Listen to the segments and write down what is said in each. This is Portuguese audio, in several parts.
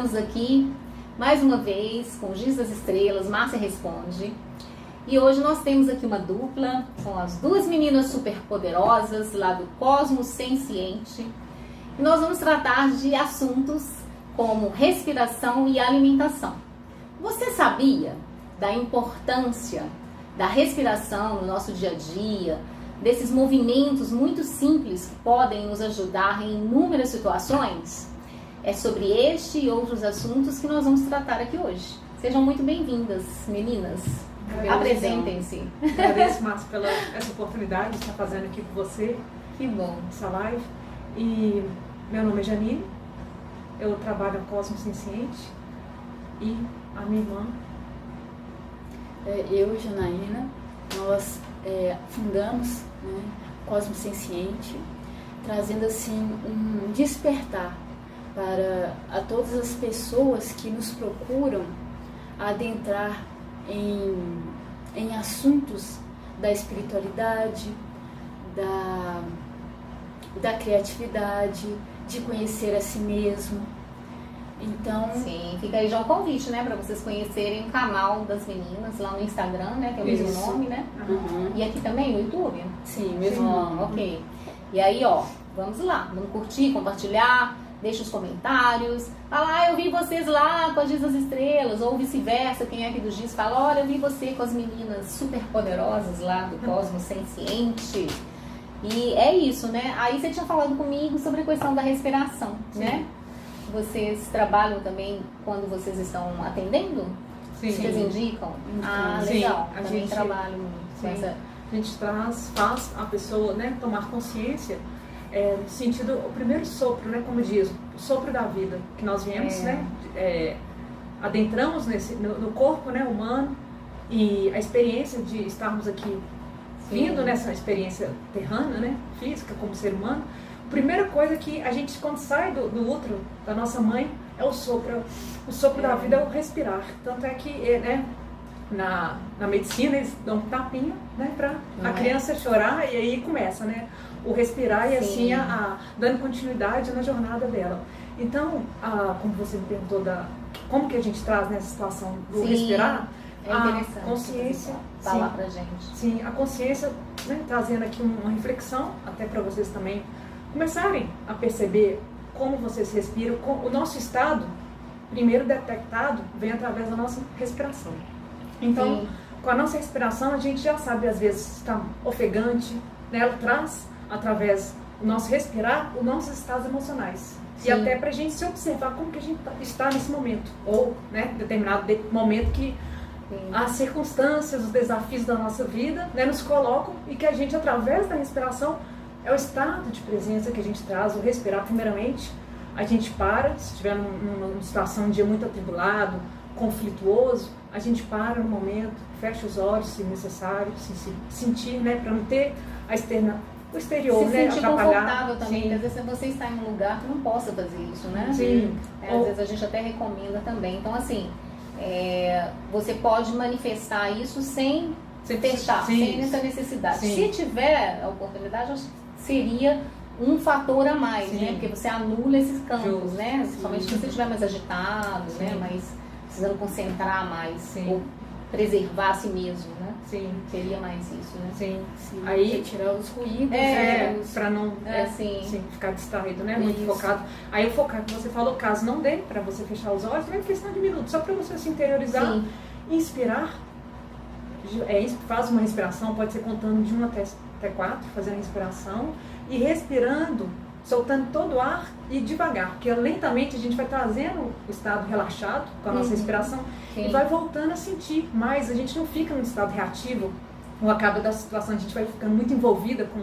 Estamos aqui mais uma vez com Giz das Estrelas, Márcia Responde. E hoje nós temos aqui uma dupla, são as duas meninas super poderosas lá do Cosmo Senciente. E nós vamos tratar de assuntos como respiração e alimentação. Você sabia da importância da respiração no nosso dia a dia, desses movimentos muito simples que podem nos ajudar em inúmeras situações? É sobre este e outros assuntos que nós vamos tratar aqui hoje. Sejam muito bem-vindas, meninas. Apresentem-se. Agradeço, Márcia, pela essa oportunidade de estar fazendo aqui com você. Que bom. Essa live. E meu nome é Janine, eu trabalho no Cosmo Senciente e a minha irmã. Eu e Janaína, nós fundamos, né, Cosmo Senciente, trazendo assim um despertar para a todas as pessoas que nos procuram adentrar em assuntos da espiritualidade, da criatividade, de conhecer a si mesmo. Então, sim, fica aí já o convite, né, para vocês conhecerem o canal das meninas lá no Instagram, né, que é o mesmo nome, né? Uhum. E aqui também no YouTube? Sim, mesmo nome. Ok. E aí, ó, vamos lá, vamos curtir, compartilhar, deixa os comentários. Fala, eu vi vocês lá com a Giz das Estrelas, ou vice-versa, quem é aqui do Giz fala, olha, eu vi você com as meninas super poderosas lá do Cosmo Senciente. E é isso, né? Aí você tinha falado comigo sobre a questão da respiração, né? Vocês trabalham também quando vocês estão atendendo? Sim. Vocês indicam? Ah, Sim, legal. a Também gente- trabalho com Sim. essa... A gente faz a pessoa, né, tomar consciência no sentido, o primeiro sopro, né, como diz, o sopro da vida, que nós viemos, né, adentramos no corpo, né, humano, e a experiência de estarmos aqui vindo nessa experiência terrana, né, física, como ser humano. A primeira coisa que a gente, quando sai do útero da nossa mãe, é o sopro. O sopro da vida é o respirar. Tanto é que, né, na medicina eles dão um tapinha, né, para a criança chorar, e aí começa, né, o respirar e assim dando continuidade na jornada dela. Então, como você me perguntou como que a gente traz nessa situação do respirar, é interessante a consciência falar pra gente. Sim, a consciência, né, trazendo aqui uma reflexão, até para vocês também começarem a perceber como vocês respiram. O nosso estado, primeiro detectado, vem através da nossa respiração. Então, com a nossa respiração, a gente já sabe, às vezes, está ofegante, né? Ela traz, através do nosso respirar, os nossos estados emocionais. Sim. E até para a gente se observar como que a gente está nesse momento. Ou, né, determinado momento que as circunstâncias, os desafios da nossa vida, né, nos colocam, e que a gente, através da respiração, é o estado de presença que a gente traz. O respirar, primeiramente, a gente para, se estiver numa situação, um dia muito atribulado, conflituoso, a gente para no momento, fecha os olhos se necessário, se sentir, né, para não ter o exterior, se né, sentir atrapalhar. confortável também, Sim. porque às vezes você está em um lugar que não possa fazer isso, né? Sim. Às vezes a gente até recomenda também. Então, assim, você pode manifestar isso sem fechar, sem essa necessidade. Sim. Se tiver a oportunidade, acho que seria um fator a mais, né? Porque você anula esses campos, né? Somente se você estiver mais agitado, né? Mais precisando concentrar mais, ou preservar a si mesmo, né? Sim. Seria mais isso, né? Sim. Sim, Aí tirar os ruídos, para não ficar distraído, né? Muito focado. Aí o focar que você falou, caso não dê para você fechar os olhos, não é questão de minutos, só para você se interiorizar, inspirar, faz uma respiração, pode ser contando de 1 até 4, fazendo a respiração e respirando, soltando todo o ar e devagar, porque lentamente a gente vai trazendo o estado relaxado com a nossa respiração e vai voltando a sentir mais. A gente não fica num estado reativo, ou acaba da situação, a gente vai ficando muito envolvida com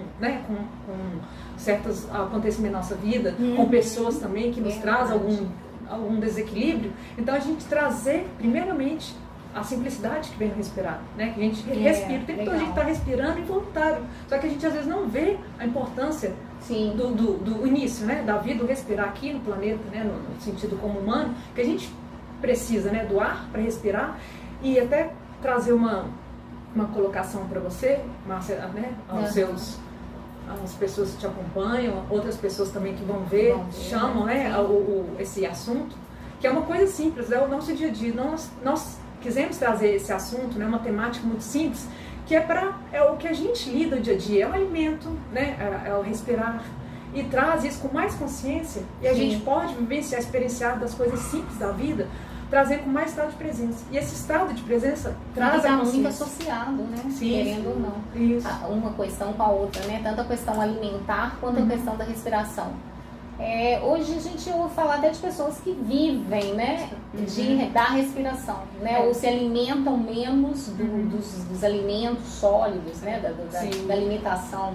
certos acontecimentos na nossa vida, com pessoas também que nos trazem algum desequilíbrio. Então a gente trazer primeiramente a simplicidade que vem no respirar, né? Que a gente respira, o tempo todo a gente está respirando involuntário, só que a gente às vezes não vê a importância do início, né, da vida, do respirar aqui no planeta, né, no sentido como humano, que a gente precisa, né, do ar para respirar. E até trazer uma colocação para você, Márcia, né, as pessoas que te acompanham, outras pessoas também que vão ver, chamam, né, esse assunto, que é uma coisa simples, é o nosso dia a dia. Nós quisemos trazer esse assunto, né, uma temática muito simples, que é o que a gente lida no dia a dia, é o alimento, né, é o respirar, e traz isso com mais consciência, e a gente pode vivenciar, experienciar das coisas simples da vida, trazer com mais estado de presença. E esse estado de presença traz a consciência. Muito associado, né? Sim, querendo ou não. Isso. Uma questão com a outra, né? Tanto a questão alimentar quanto a questão da respiração. Hoje a gente ouve falar até de pessoas que vivem, né, da respiração, né, ou se alimentam menos dos alimentos sólidos, né, da alimentação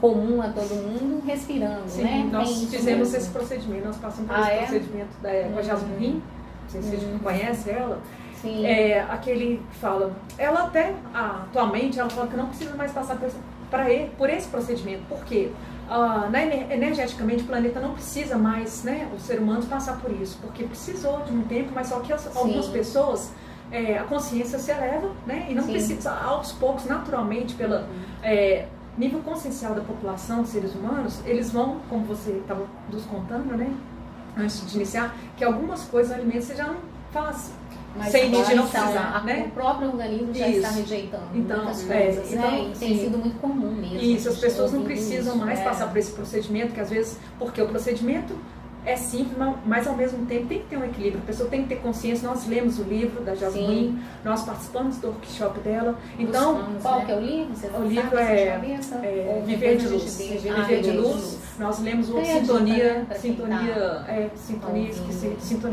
comum a todo mundo, respirando, Sim, né? nós fizemos esse procedimento, nós passamos por esse procedimento com a Jasmine, não sei se você conhece ela. Sim. Aquele que fala, ela até atualmente ela fala que não precisa mais passar por esse procedimento, porque energeticamente o planeta não precisa mais, né, os seres humanos passar por isso, porque precisou de um tempo, mas só que algumas pessoas, a consciência se eleva, né, e não precisa, aos poucos, naturalmente, pelo nível consciencial da população, dos seres humanos, eles vão, como você estava nos contando, né, antes de iniciar, que algumas coisas, alimentos, você já não faz. Mas sem agora, não precisar, né? O próprio organismo já está rejeitando muitas coisas, né? E tem sido muito comum mesmo. Isso, as pessoas não precisam mais passar por esse procedimento, que às vezes, porque o procedimento é simples, mas ao mesmo tempo tem que ter um equilíbrio, a pessoa tem que ter consciência. Nós lemos o livro da Jasmine, nós participamos do workshop dela. Então, qual que é o livro? O livro é Viver de Luz. Viver de Luz. Nós lemos o Sintonia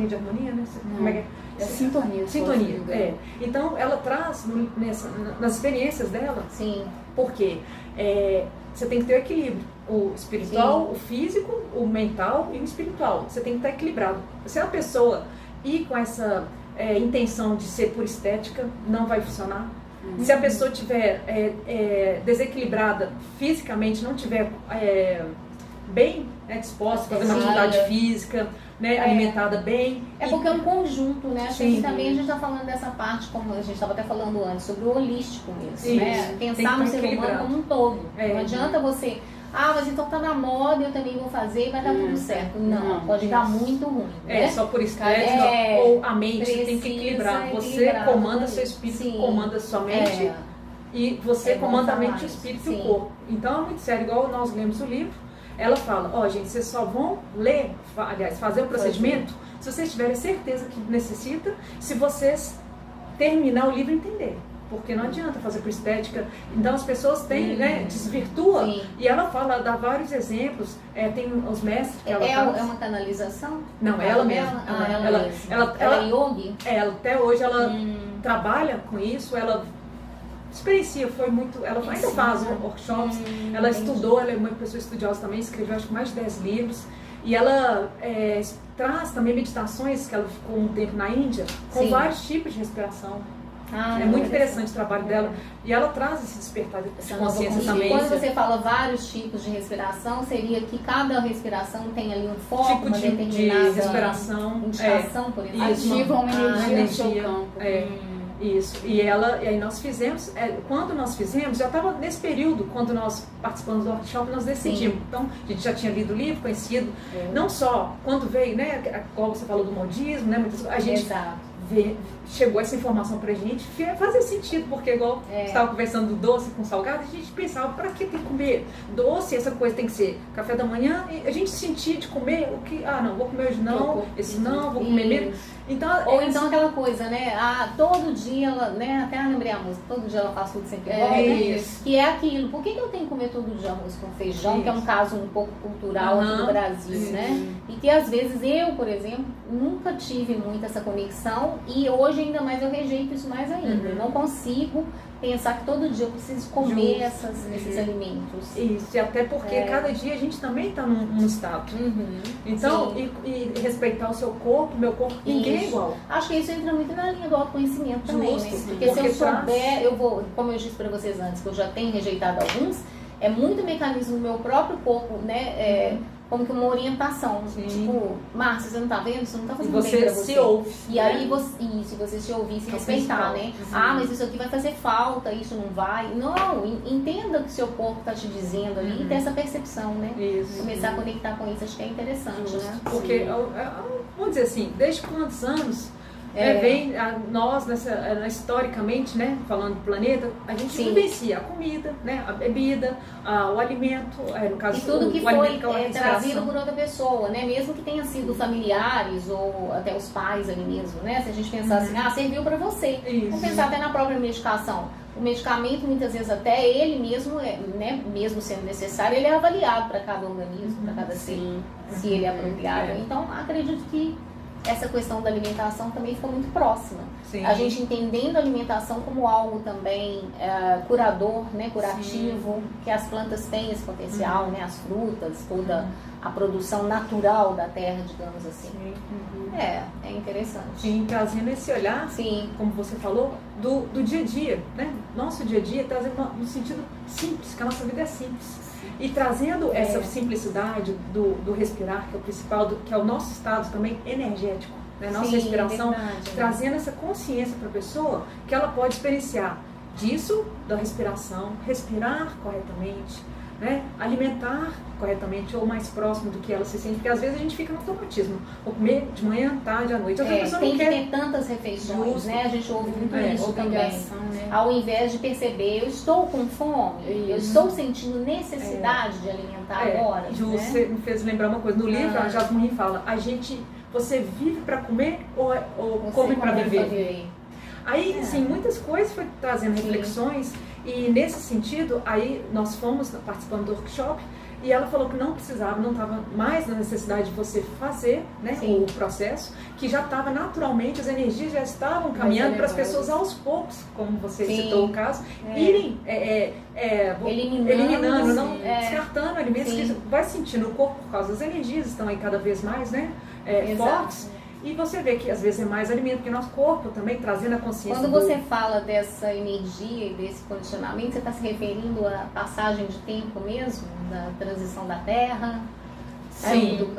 de Harmonia, né? Como é que é? Sintonia. Então, ela traz nas experiências dela, porque você tem que ter o equilíbrio. O espiritual, o físico, o mental e o espiritual. Você tem que estar equilibrado. Se a pessoa ir com essa intenção de ser por estética, não vai funcionar. Se a pessoa estiver desequilibrada fisicamente, não estiver bem disposta a fazer uma atividade física, né, alimentada bem. Porque é um conjunto, né? Acho que também a gente está falando dessa parte, como a gente estava até falando antes, sobre o holístico mesmo, né? Pensar no ser humano como um todo. Não adianta você, mas então tá na moda, eu também vou fazer e vai dar tudo certo. Não, pode dar muito ruim. Né? Só por estética, ou a mente tem que equilibrar. Você comanda seu espírito, comanda sua mente, e você comanda a mente, o espírito e o corpo. Então é muito sério, igual nós lemos o livro. Ela fala, gente, vocês só vão ler, aliás, fazer o procedimento se vocês tiverem certeza que necessita, se vocês terminar o livro e entender. Porque não adianta fazer por estética. Então as pessoas têm, né, desvirtua. E ela fala, dá vários exemplos. Tem os mestres que ela faz. É uma canalização? Não, ela mesma. Ela é yogi? Até hoje ela trabalha com isso, ela experiencia, foi muito. Ela ainda faz workshops, ela estudou, ela é uma pessoa estudiosa também, escreveu acho que mais de 10 livros. E ela traz também meditações, que ela ficou um tempo na Índia, com vários tipos de respiração. É muito interessante o trabalho dela. E ela traz esse despertar de consciência também. Quando você fala vários tipos de respiração, seria que cada respiração tem ali um foco, tipo uma determinada de respiração, meditação, por exemplo. Ativa uma energia no seu campo. Isso, e aí nós fizemos, quando nós fizemos, já estava nesse período, quando nós participamos do workshop, nós decidimos. Então, a gente já tinha lido o livro, conhecido, não só quando veio, né, como você falou do modismo, né, a gente chegou essa informação pra gente, fazia sentido, porque igual você estava conversando do doce com salgado, a gente pensava, pra que tem que comer doce, essa coisa tem que ser café da manhã, e a gente sentia de comer o que, não, vou comer hoje não, esse não, vou comer menos. Então, ou então aquela coisa, né, todo dia ela, né, até lembrei a música, todo dia ela faz tudo sempre igual, né, que é aquilo, por que eu tenho que comer todo dia arroz com feijão, que é um caso um pouco cultural aqui do Brasil, né, e que às vezes eu, por exemplo, nunca tive muito essa conexão, e hoje ainda mais eu rejeito isso mais ainda, eu não consigo pensar que todo dia eu preciso comer esses alimentos. Isso, e até porque cada dia a gente também está num estado. Então, e respeitar o seu corpo, meu corpo, ninguém é igual. Acho que isso entra muito na linha do autoconhecimento também, né? Porque se eu souber, eu vou, como eu disse para vocês antes, que eu já tenho rejeitado alguns, é muito mecanismo do meu próprio corpo, né? Como que uma orientação. Sim. Tipo, Márcia, você não tá vendo? Você não tá E fazendo bem você pra você. se ouve. E aí você se ouvir, se É o respeitar, principal. né? Uhum. Mas isso aqui vai fazer falta, isso não vai. Não, entenda o que seu corpo tá te dizendo ali e ter essa percepção, né? Isso. Começar a conectar com isso, acho que é interessante, Justo. né? Porque, vamos dizer assim, desde quantos anos vem nós, historicamente, né, falando do planeta, a gente Sim. vivencia a comida, né, a bebida, o alimento, no caso E tudo que o alimento foi que é a trazido respiração. por outra pessoa, né? Mesmo que tenha sido familiares ou até os pais ali mesmo, né? Se a gente pensar assim, serviu pra você. Isso. Vamos pensar até na própria medicação. O medicamento, muitas vezes, até ele mesmo, né, mesmo sendo necessário, ele é avaliado para cada organismo, para cada ser, se ele é apropriado. Então, acredito que essa questão da alimentação também ficou muito próxima. Sim. A gente entendendo a alimentação como algo também curador, né, curativo, que as plantas têm esse potencial, né, as frutas, toda a produção natural da terra, digamos assim. É interessante. Sim, trazendo esse olhar, Sim. como você falou, do dia a dia, né? Nosso dia a dia, trazendo no sentido simples, que a nossa vida é simples. E trazendo essa simplicidade do respirar, que é o principal, que é o nosso estado também energético, né? Nossa Sim, respiração, verdade, trazendo essa consciência para a pessoa que ela pode experienciar disso, da respiração, respirar corretamente, né? Alimentar corretamente ou mais próximo do que ela se sente, porque às vezes a gente fica no automatismo, vou comer de manhã, tarde, à noite. Outra pessoa Tem não que quer. ter tantas refeições, Justo. né? A gente ouve muito isso também. Obrigação, né? Ao invés de perceber, eu estou com fome, eu estou sentindo necessidade de alimentar agora. Ju, né? você me fez lembrar uma coisa. No livro, a Jasmine fala, você vive para comer ou Você come para come viver? Aí, sim, muitas coisas foi trazendo reflexões e nesse sentido, aí nós fomos participando do workshop e ela falou que não precisava, não estava mais na necessidade de você fazer, né, o processo, que já estava naturalmente, as energias já estavam caminhando para as pessoas aos poucos, como você citou o caso, irem eliminando, não descartando alimentos que vai sentindo o corpo por causa das energias, estão aí cada vez mais, né, fortes. E você vê que às vezes é mais alimento que o nosso corpo também, trazendo a consciência. Quando você fala dessa energia e desse condicionamento, você está se referindo à passagem de tempo mesmo, da transição da Terra? Sim,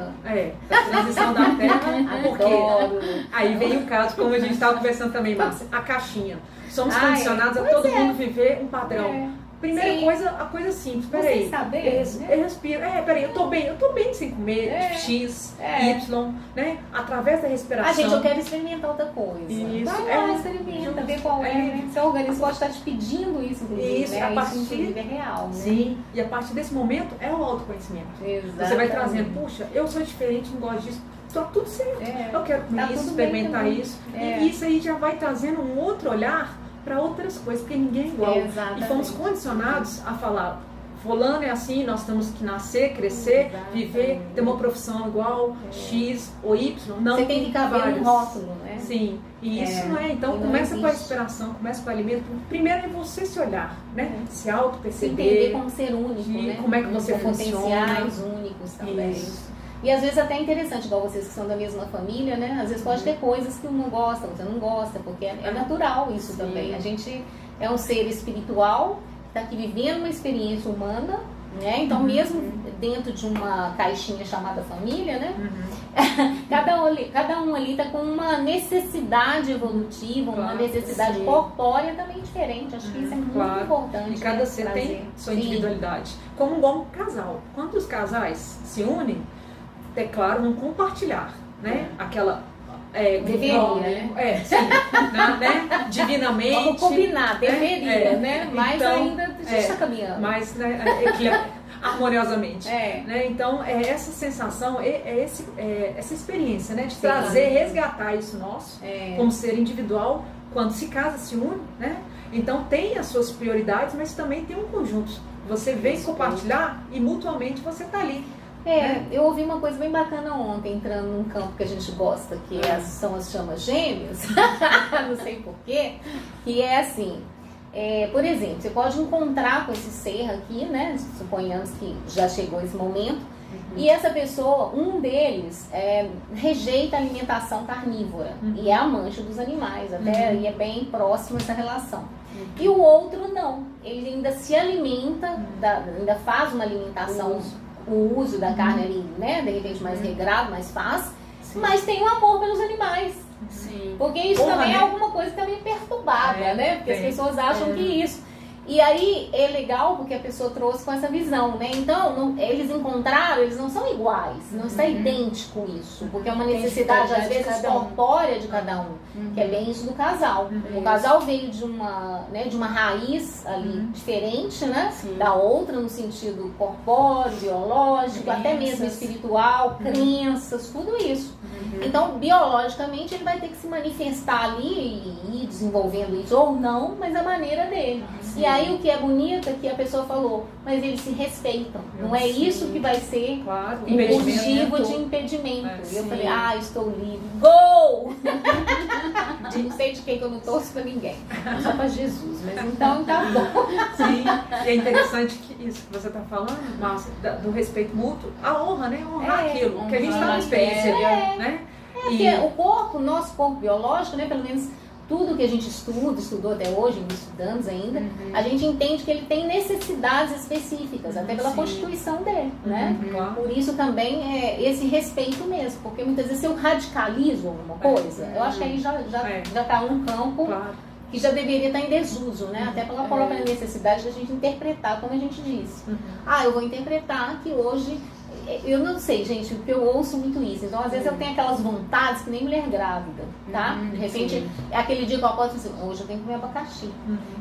da transição da Terra, porque aí vem o caso, como a gente estava conversando também, Márcia, a caixinha. Somos condicionados a todo mundo viver um padrão. Primeira coisa, a coisa simples, peraí. Eu respiro, peraí, eu tô bem sem comer X, Y, né? Através da respiração. Gente, eu quero experimentar outra coisa. Isso. Vai lá, experimenta, vê qual né? Seu organismo pode estar te pedindo isso, inclusive, isso, né? a partir, isso, inclusive, é real, né? Sim, e a partir desse momento é o autoconhecimento. Exatamente. Você vai trazendo, puxa, eu sou diferente, não gosto disso. Tá tudo certo. Eu quero comer isso, experimentar isso. E isso aí já vai trazendo um outro olhar para outras coisas, porque ninguém é igual. Exatamente. E fomos condicionados a falar, fulano é assim, nós temos que nascer, crescer, viver, ter uma profissão igual, X ou Y, não. Você tem que caber no rótulo, né? Sim, e isso não é. Então começa com a inspiração, começa com o alimento. Primeiro é você se olhar, né? Se auto-perceber. Se entender como ser único, né? Como é que você com funciona. Potenciais únicos também. Isso. E às vezes até é interessante, igual vocês que são da mesma família, né? Às vezes pode ter coisas que uma gosta, outra não gosta, porque é natural isso também. A gente é um ser espiritual, que está aqui vivendo uma experiência humana, né? Então mesmo dentro de uma caixinha chamada família, né? Cada um ali está com uma necessidade evolutiva, uma necessidade corpórea também diferente. Acho que isso é muito importante. E cada ser tem sua individualidade. Como um bom casal. Quando os casais se unem, é claro, vão compartilhar, né? Aquela deveria, né? Sim, né? Divinamente. Vamos combinar, deveria, né? Mas então, ainda a gente está caminhando. Mas, né, harmoniosamente. Né? Então, essa sensação, essa experiência, né? De trazer, resgatar isso nosso, como ser individual, quando se casa, se une, né? Então, tem as suas prioridades, mas também tem um conjunto. Você vem compartilhar e mutuamente você está ali. Eu ouvi uma coisa bem bacana ontem, entrando num campo que a gente gosta, que são as chamas gêmeas, não sei porquê, que é assim, por exemplo, você pode encontrar com esse ser aqui, né, suponhamos que já chegou esse momento, E essa pessoa, um deles, rejeita a alimentação carnívora e é amante dos animais, até e é bem próximo essa relação. E o outro não, ele ainda se alimenta, ainda faz uma alimentação, o uso da carne ali, né, de repente mais regrado, mais fácil, mas tem um amor pelos animais. Sim. Porque isso também é alguma coisa que tá meio perturbada, né? Porque as pessoas acham que isso. E aí é legal porque a pessoa trouxe com essa visão, né? Então, eles encontraram, eles não são iguais, não está idêntico isso, porque é uma necessidade, às vezes, corpórea de cada um, que é bem isso do casal. O casal veio de uma raiz ali diferente, né? Da outra, no sentido corpóreo, biológico, até mesmo espiritual, crenças, tudo isso. Então, biologicamente, ele vai ter que se manifestar ali e ir desenvolvendo isso, ou não, mas a maneira dele. E aí o que é bonito é que a pessoa falou, mas eles se respeitam. Não é isso que vai ser um motivo de impedimento. E eu falei, estou livre. Gol! Não sei de quem que eu não torço pra ninguém. Só pra Jesus. Mas então tá bom. Sim, e é interessante que isso que você tá falando, Márcia, do respeito mútuo, a honra, né? Honrar aquilo, que a gente tá na experiência, né? Porque o corpo, nosso corpo biológico, né, pelo menos tudo que a gente estudou até hoje, estudamos ainda, a gente entende que ele tem necessidades específicas, até pela constituição dele, né? Por isso também é esse respeito mesmo, porque muitas vezes se eu radicalizo alguma coisa, eu acho que aí já tá num campo que já deveria estar em desuso, né? Até pela própria necessidade da gente interpretar, como a gente disse. Eu vou interpretar que hoje... Eu não sei, gente, porque eu ouço muito isso. Então, às vezes, eu tenho aquelas vontades que nem mulher grávida, tá? De repente, é aquele dia que eu acordo e assim, hoje eu tenho que comer abacaxi.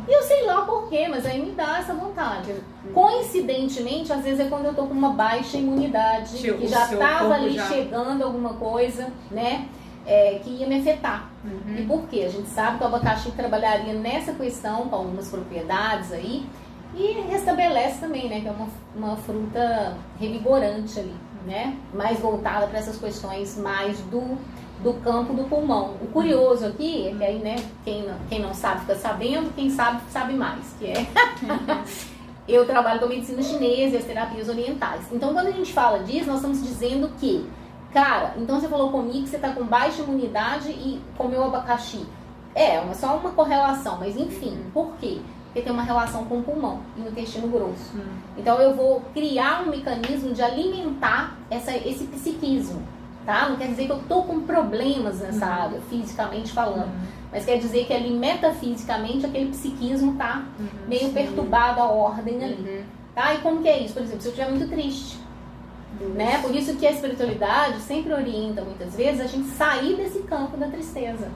E eu sei lá por quê, mas aí me dá essa vontade. Coincidentemente, às vezes é quando eu tô com uma baixa imunidade, que já estava ali chegando alguma coisa, né? Que ia me afetar. E por quê? A gente sabe que o abacaxi trabalharia nessa questão, com algumas propriedades aí, e restabelece também, né? Que é uma fruta revigorante ali, né? Mais voltada para essas questões mais do campo do pulmão. O curioso aqui é que aí, né? Quem não sabe fica sabendo, quem sabe, sabe mais. Que é... Eu trabalho com a medicina chinesa e as terapias orientais. Então, quando a gente fala disso, nós estamos dizendo que, cara, então você falou comigo que você está com baixa imunidade e comeu abacaxi. Só uma correlação, mas enfim, por quê? Porque tem uma relação com o pulmão e o intestino grosso. Então eu vou criar um mecanismo de alimentar esse psiquismo, tá? Não quer dizer que eu tô com problemas nessa área, fisicamente falando, mas quer dizer que ali metafisicamente aquele psiquismo tá meio perturbado, a ordem ali, tá? E como que é isso? Por exemplo, se eu estiver muito triste, né? Por isso que a espiritualidade sempre orienta muitas vezes a gente sair desse campo da tristeza,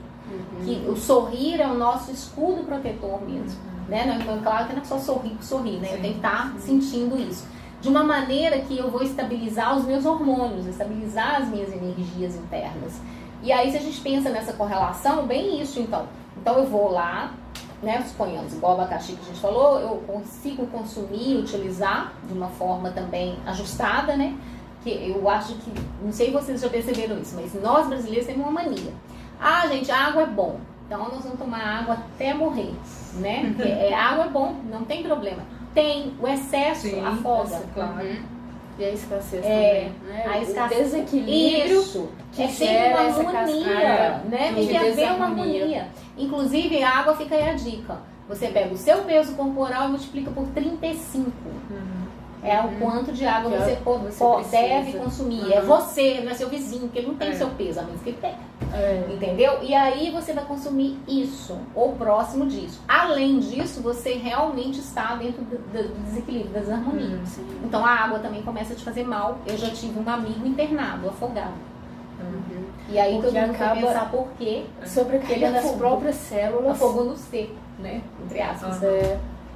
que o sorrir é o nosso escudo protetor mesmo. Né? Então, claro que não é só sorrir, né? Eu tenho que estar sentindo isso. De uma maneira que eu vou estabilizar os meus hormônios, estabilizar as minhas energias internas. E aí, se a gente pensa nessa correlação, bem isso, então. Então, eu vou lá, né? Suponhamos, igual o abacaxi que a gente falou, eu consigo consumir, utilizar de uma forma também ajustada, né? Que eu acho que, não sei se vocês já perceberam isso, mas nós brasileiros temos uma mania. Gente, a água é bom. Então, nós vamos tomar água até morrer, né? Porque água é bom, não tem problema. Tem o excesso, afoga. Claro. E a escassez também, né? A escassez, o desequilíbrio. Isso. É sempre uma harmonia, né? Tem que haver uma harmonia. Inclusive, a água, fica aí a dica. Você pega o seu peso corporal e multiplica por 35. É o quanto de água você deve consumir. É você, não é seu vizinho, porque ele não tem o seu peso, a menos que ele tenha. Entendeu? E aí você vai consumir isso, ou próximo disso. Além disso, você realmente está dentro do desequilíbrio, da desarmonia. Então a água também começa a te fazer mal. Eu já tive um amigo internado, afogado. E aí todo mundo vai pensar por quê? Sobrecarregando as próprias células. Afogou no seco, né? Entre aspas.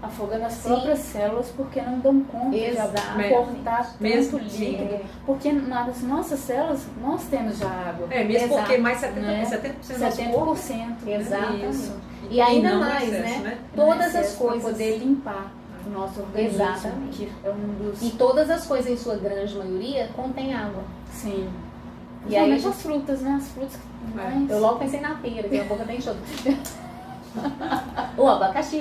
Afogando as próprias células porque não dão conta de aportar tanto líquido. Porque nas nossas células nós temos já água. Mesmo porque mais 70% das 70%. Exatamente. Isso. E ainda mais, né? Todas as coisas. Para poder limpar o nosso organismo. Exatamente. É um dos... E todas as coisas, em sua grande maioria, contêm água. Sim. E aí as frutas, né? As frutas. Eu logo pensei na pera, que a boca tá enxuta. O abacaxi,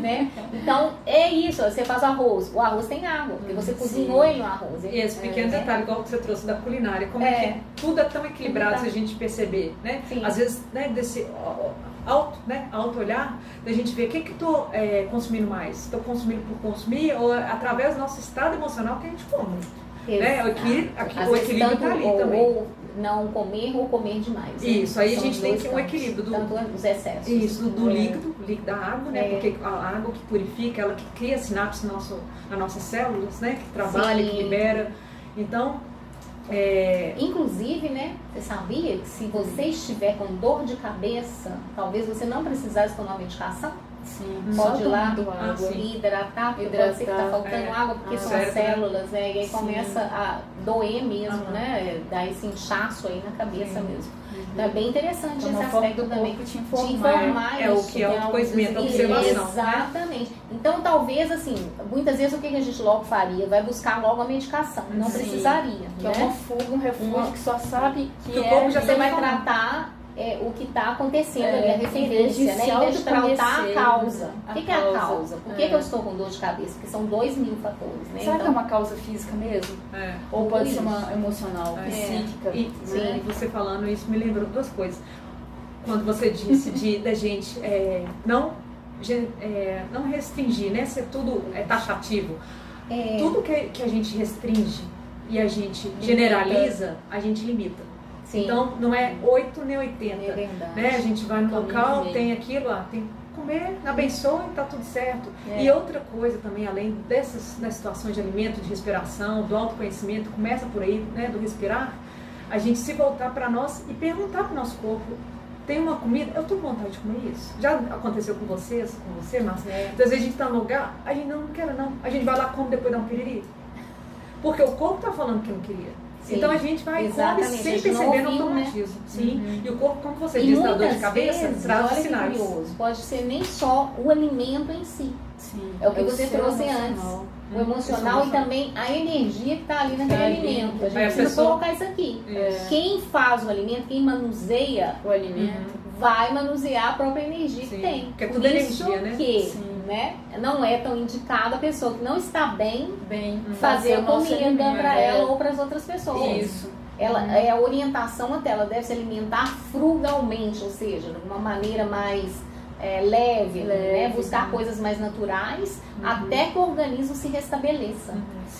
né? Então, é isso, você faz o arroz tem água, porque você cozinhou ele no arroz. E esse pequeno detalhe, igual que você trouxe da culinária, como é que tudo é tão equilibrado se a gente perceber, né? Sim. Às vezes, né, desse auto olhar, da gente ver o que eu tô consumindo mais. Estou consumindo por consumir ou através do nosso estado emocional que a gente come. Né? O equilíbrio está ali também. Ou não comer ou comer demais. Né? Isso, aí a gente tem que um equilíbrio tanto dos excessos. Isso, do líquido da água, né? Porque a água que purifica, ela que cria sinapses nas nossas células, né? Que trabalha, que libera. Então, inclusive, né? Você sabia que se você estiver com dor de cabeça, talvez você não precisasse tomar uma medicação? Sim, pode ir lá sim. hidratar, porque pode ser que está faltando água, porque são as células, né? E aí começa a doer mesmo, né? Dá esse inchaço aí na cabeça mesmo. Então é bem interessante esse aspecto também. Te informar o que é o conhecimento, a observação. Exatamente. Então talvez assim, muitas vezes o que a gente logo faria? Vai buscar logo a medicação. Não precisaria. Que é uma fuga, um refúgio que só sabe que o corpo já você vai tratar o que está acontecendo ali, a referência, né? Em vez de tratar a causa. O que é a causa? Por que eu estou com dor de cabeça? Porque são 2.000 fatores, né? Será que é uma causa física mesmo? Ou pode ser uma emocional, psíquica? E você falando isso me lembrou duas coisas. Quando você disse da gente não restringir, né? Ser tudo taxativo. Tudo que a gente restringe e a gente generaliza, a gente limita. Sim. Então, não é 8 nem 80. É verdade. Né? A gente vai no local, tem aquilo, tem que comer, abençoa e tá tudo certo. E outra coisa também, além das situações de alimento, de respiração, do autoconhecimento, começa por aí, né, do respirar, a gente se voltar para nós e perguntar para o nosso corpo, tem uma comida, eu tô com vontade de comer isso? Já aconteceu com você, Márcia? Então, às vezes a gente tá no lugar, a gente não quer não. A gente vai lá, come, depois dá um piriri. Porque o corpo tá falando que não queria. Sim, então a gente vai come sem perceber no automatismo. Né? Sim. E o corpo, como você disse, da dor de cabeça, traz os sinais. Curioso, pode ser nem só o alimento em si. Sim. É o que você trouxe antes. O emocional e também a energia que está ali naquele alimento. A gente precisa colocar isso aqui. Quem faz o alimento, quem manuseia o alimento, vai manusear a própria energia que tem. Porque é tudo energia, né? Né? Não é tão indicado a pessoa que não está bem fazer comida para ela ou para as outras pessoas. Isso. Ela, a orientação até ela deve se alimentar frugalmente, ou seja, de uma maneira mais leve, né? Buscar coisas mais naturais até que o organismo se restabeleça.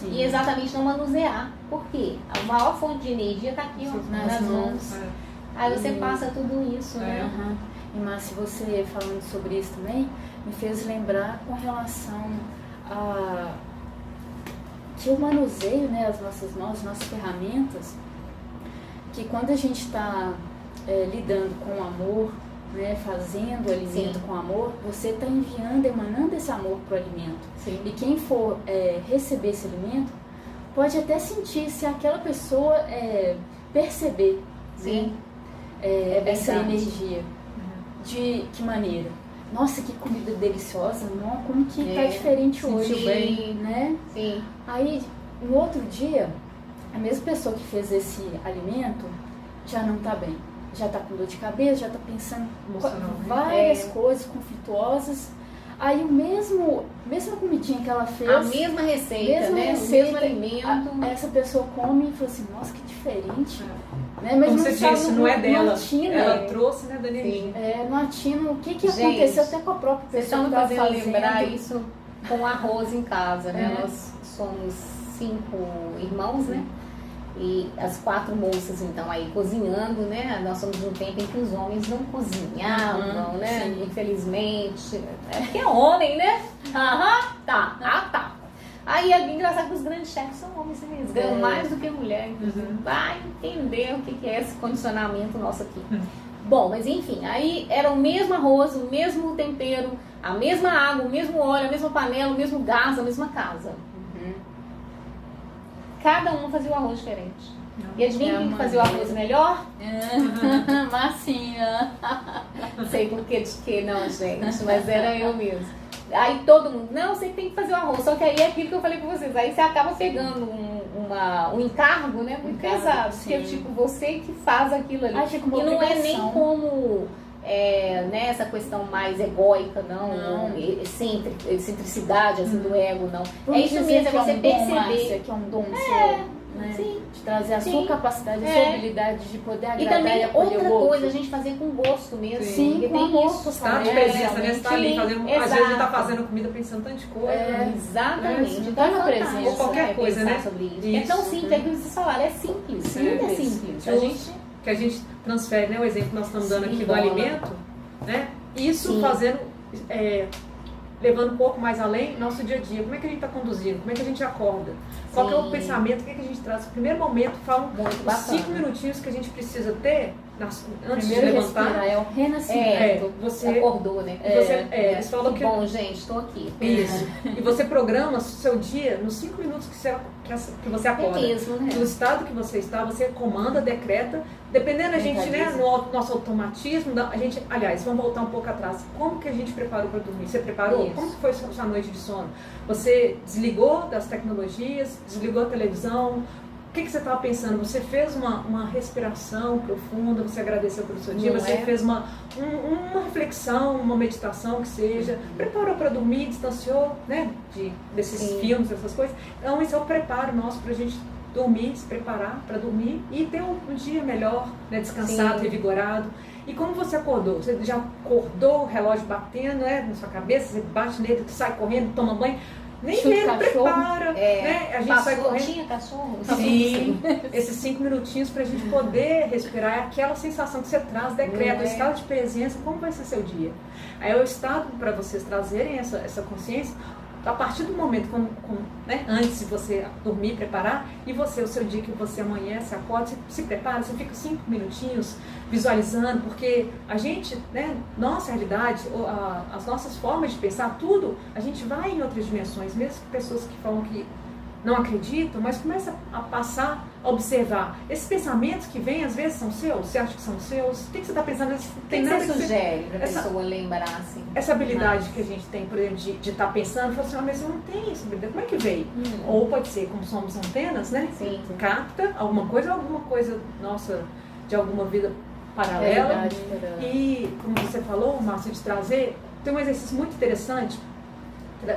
E exatamente não manusear. Por quê? A maior fonte de energia está aqui nas mãos. Aí você passa tudo isso, né? E Márcia, você falando sobre isso também, me fez lembrar com relação a que o manuseio, né, as nossas mãos, as nossas ferramentas, que quando a gente está lidando com amor, né, fazendo o alimento com amor, você está enviando, emanando esse amor para o alimento. Sim. E quem for receber esse alimento, pode até sentir se aquela pessoa perceber essa energia. De que maneira? Nossa, que comida deliciosa, não, como que tá diferente hoje, bem, né? Sim. Aí, no outro dia, a mesma pessoa que fez esse alimento já não tá bem. Já tá com dor de cabeça, já tá pensando várias coisas conflituosas. Aí mesma comidinha que ela fez, a mesma receita, né? O mesmo alimento. Essa pessoa come e fala assim, nossa, que diferente. Né? Mas como você disse, não é dela. Ela né? trouxe, né, da energia. Não atina o que aconteceu até com a própria pessoa. Vocês estão fazendo lembrar isso com arroz em casa, né? Nós somos 5 irmãos, né? E as 4 moças, então, aí cozinhando, né? Nós somos de um tempo em que os homens não cozinhavam, né? Sim. Infelizmente. Porque é homem, né? Tá. Aí é engraçado que os grandes chefes são homens mesmo, ganham mais do que mulher, inclusive. Vai entender o que é esse condicionamento nosso aqui. Bom, mas enfim, aí era o mesmo arroz, o mesmo tempero, a mesma água, o mesmo óleo, a mesma panela, o mesmo gás, a mesma casa. Cada um fazia o arroz diferente. E adivinha quem fazia o arroz melhor? Marcinha. Não sei por que de que não, gente, mas era eu mesmo. Aí todo mundo, não, você tem que fazer o arroz. Só que aí é aquilo que eu falei com vocês. Aí você acaba pegando um encargo, né? Muito pesado. Porque tipo, você que faz aquilo ali. E não é nem como né, essa questão mais egóica, não. Excentricidade assim, do ego, não. Vamos é isso dizer mesmo, que é você um dom, perceber. Márcia, que é um dom seu, né? Sim. De trazer a Sim. sua capacidade, a sua habilidade de poder E agradar também acolher outra o outro. coisa, a gente fazer com gosto mesmo. Sim, porque com tem amor, isso. Estar de É, presença, né? Você tá ali sim, fazendo. Às vezes a gente tá exato. fazendo comida pensando tanto de coisa. Exatamente. É, Então é tá na fantástico, presença. Ou qualquer coisa, pensar né? sobre isso. Isso. É tão simples, é o que vocês falaram, é simples. Muito isso. simples. A Justo. gente Que a gente transfere, né? O exemplo que nós estamos dando Sim, aqui do bola. alimento, né? Isso Sim. fazendo, levando um pouco mais além, nosso dia a dia. Como é que a gente está conduzindo? Como é que a gente acorda? Qual que é o Sim. pensamento? O que é que a gente traz? No primeiro momento, falam Muito os bacana. 5 minutinhos que a gente precisa ter antes Primeiro de levantar. respirar, é o renascimento. Você acordou, né? eles falam Que que bom, gente, estou aqui. isso. E você programa o seu dia nos 5 minutos que você acorda. É mesmo, né? No estado que você está, você comanda, decreta. Dependendo da gente, né, Mentaliza. no nosso automatismo, a gente, aliás, vamos voltar um pouco atrás. Como que a gente preparou para dormir? Você preparou? Isso. Como que foi sua noite de sono? Você desligou das tecnologias, desligou a televisão? O que você estava pensando? Você fez uma respiração profunda, você agradeceu pelo seu dia, Não você é? fez uma reflexão, uma meditação que seja, preparou para dormir, distanciou, né, desses Sim. filmes, dessas coisas. Então, esse é o preparo nosso para a gente dormir, se preparar para dormir e ter um dia melhor, né, descansado, Sim. revigorado. E como você acordou? Você já acordou, o relógio batendo, né, na sua cabeça, você bate nele, sai correndo, toma banho. Nem Chuta mesmo cachorro. prepara, né? A gente sai correndo. Tinha cachorro? Sim, esses 5 minutinhos para a gente poder respirar, é aquela sensação que você traz, decreta, o estado de presença, como vai ser seu dia. Aí é o estado para vocês trazerem essa consciência, a partir do momento, né, antes de você dormir, preparar, e você, o seu dia que você amanhece, acorda, você se prepara, você fica 5 minutinhos visualizando, porque a gente, né, nossa realidade, as nossas formas de pensar, tudo, a gente vai em outras dimensões, mesmo pessoas que falam que não acreditam, mas começa a passar, a observar. Esses pensamentos que vêm, às vezes, são seus? Você acha que são seus? O que você está pensando? Não O tem que nada você que sugere para a essa- pessoa lembrar assim? Essa habilidade que a gente tem, por exemplo, de estar pensando, falar assim, mas eu não tenho essa habilidade, como é que veio? Ou pode ser, como somos antenas, né? Sim. Capta alguma coisa nossa, de alguma vida paralela. Realidade paralela. E, como você falou, Márcio, de trazer, tem um exercício muito interessante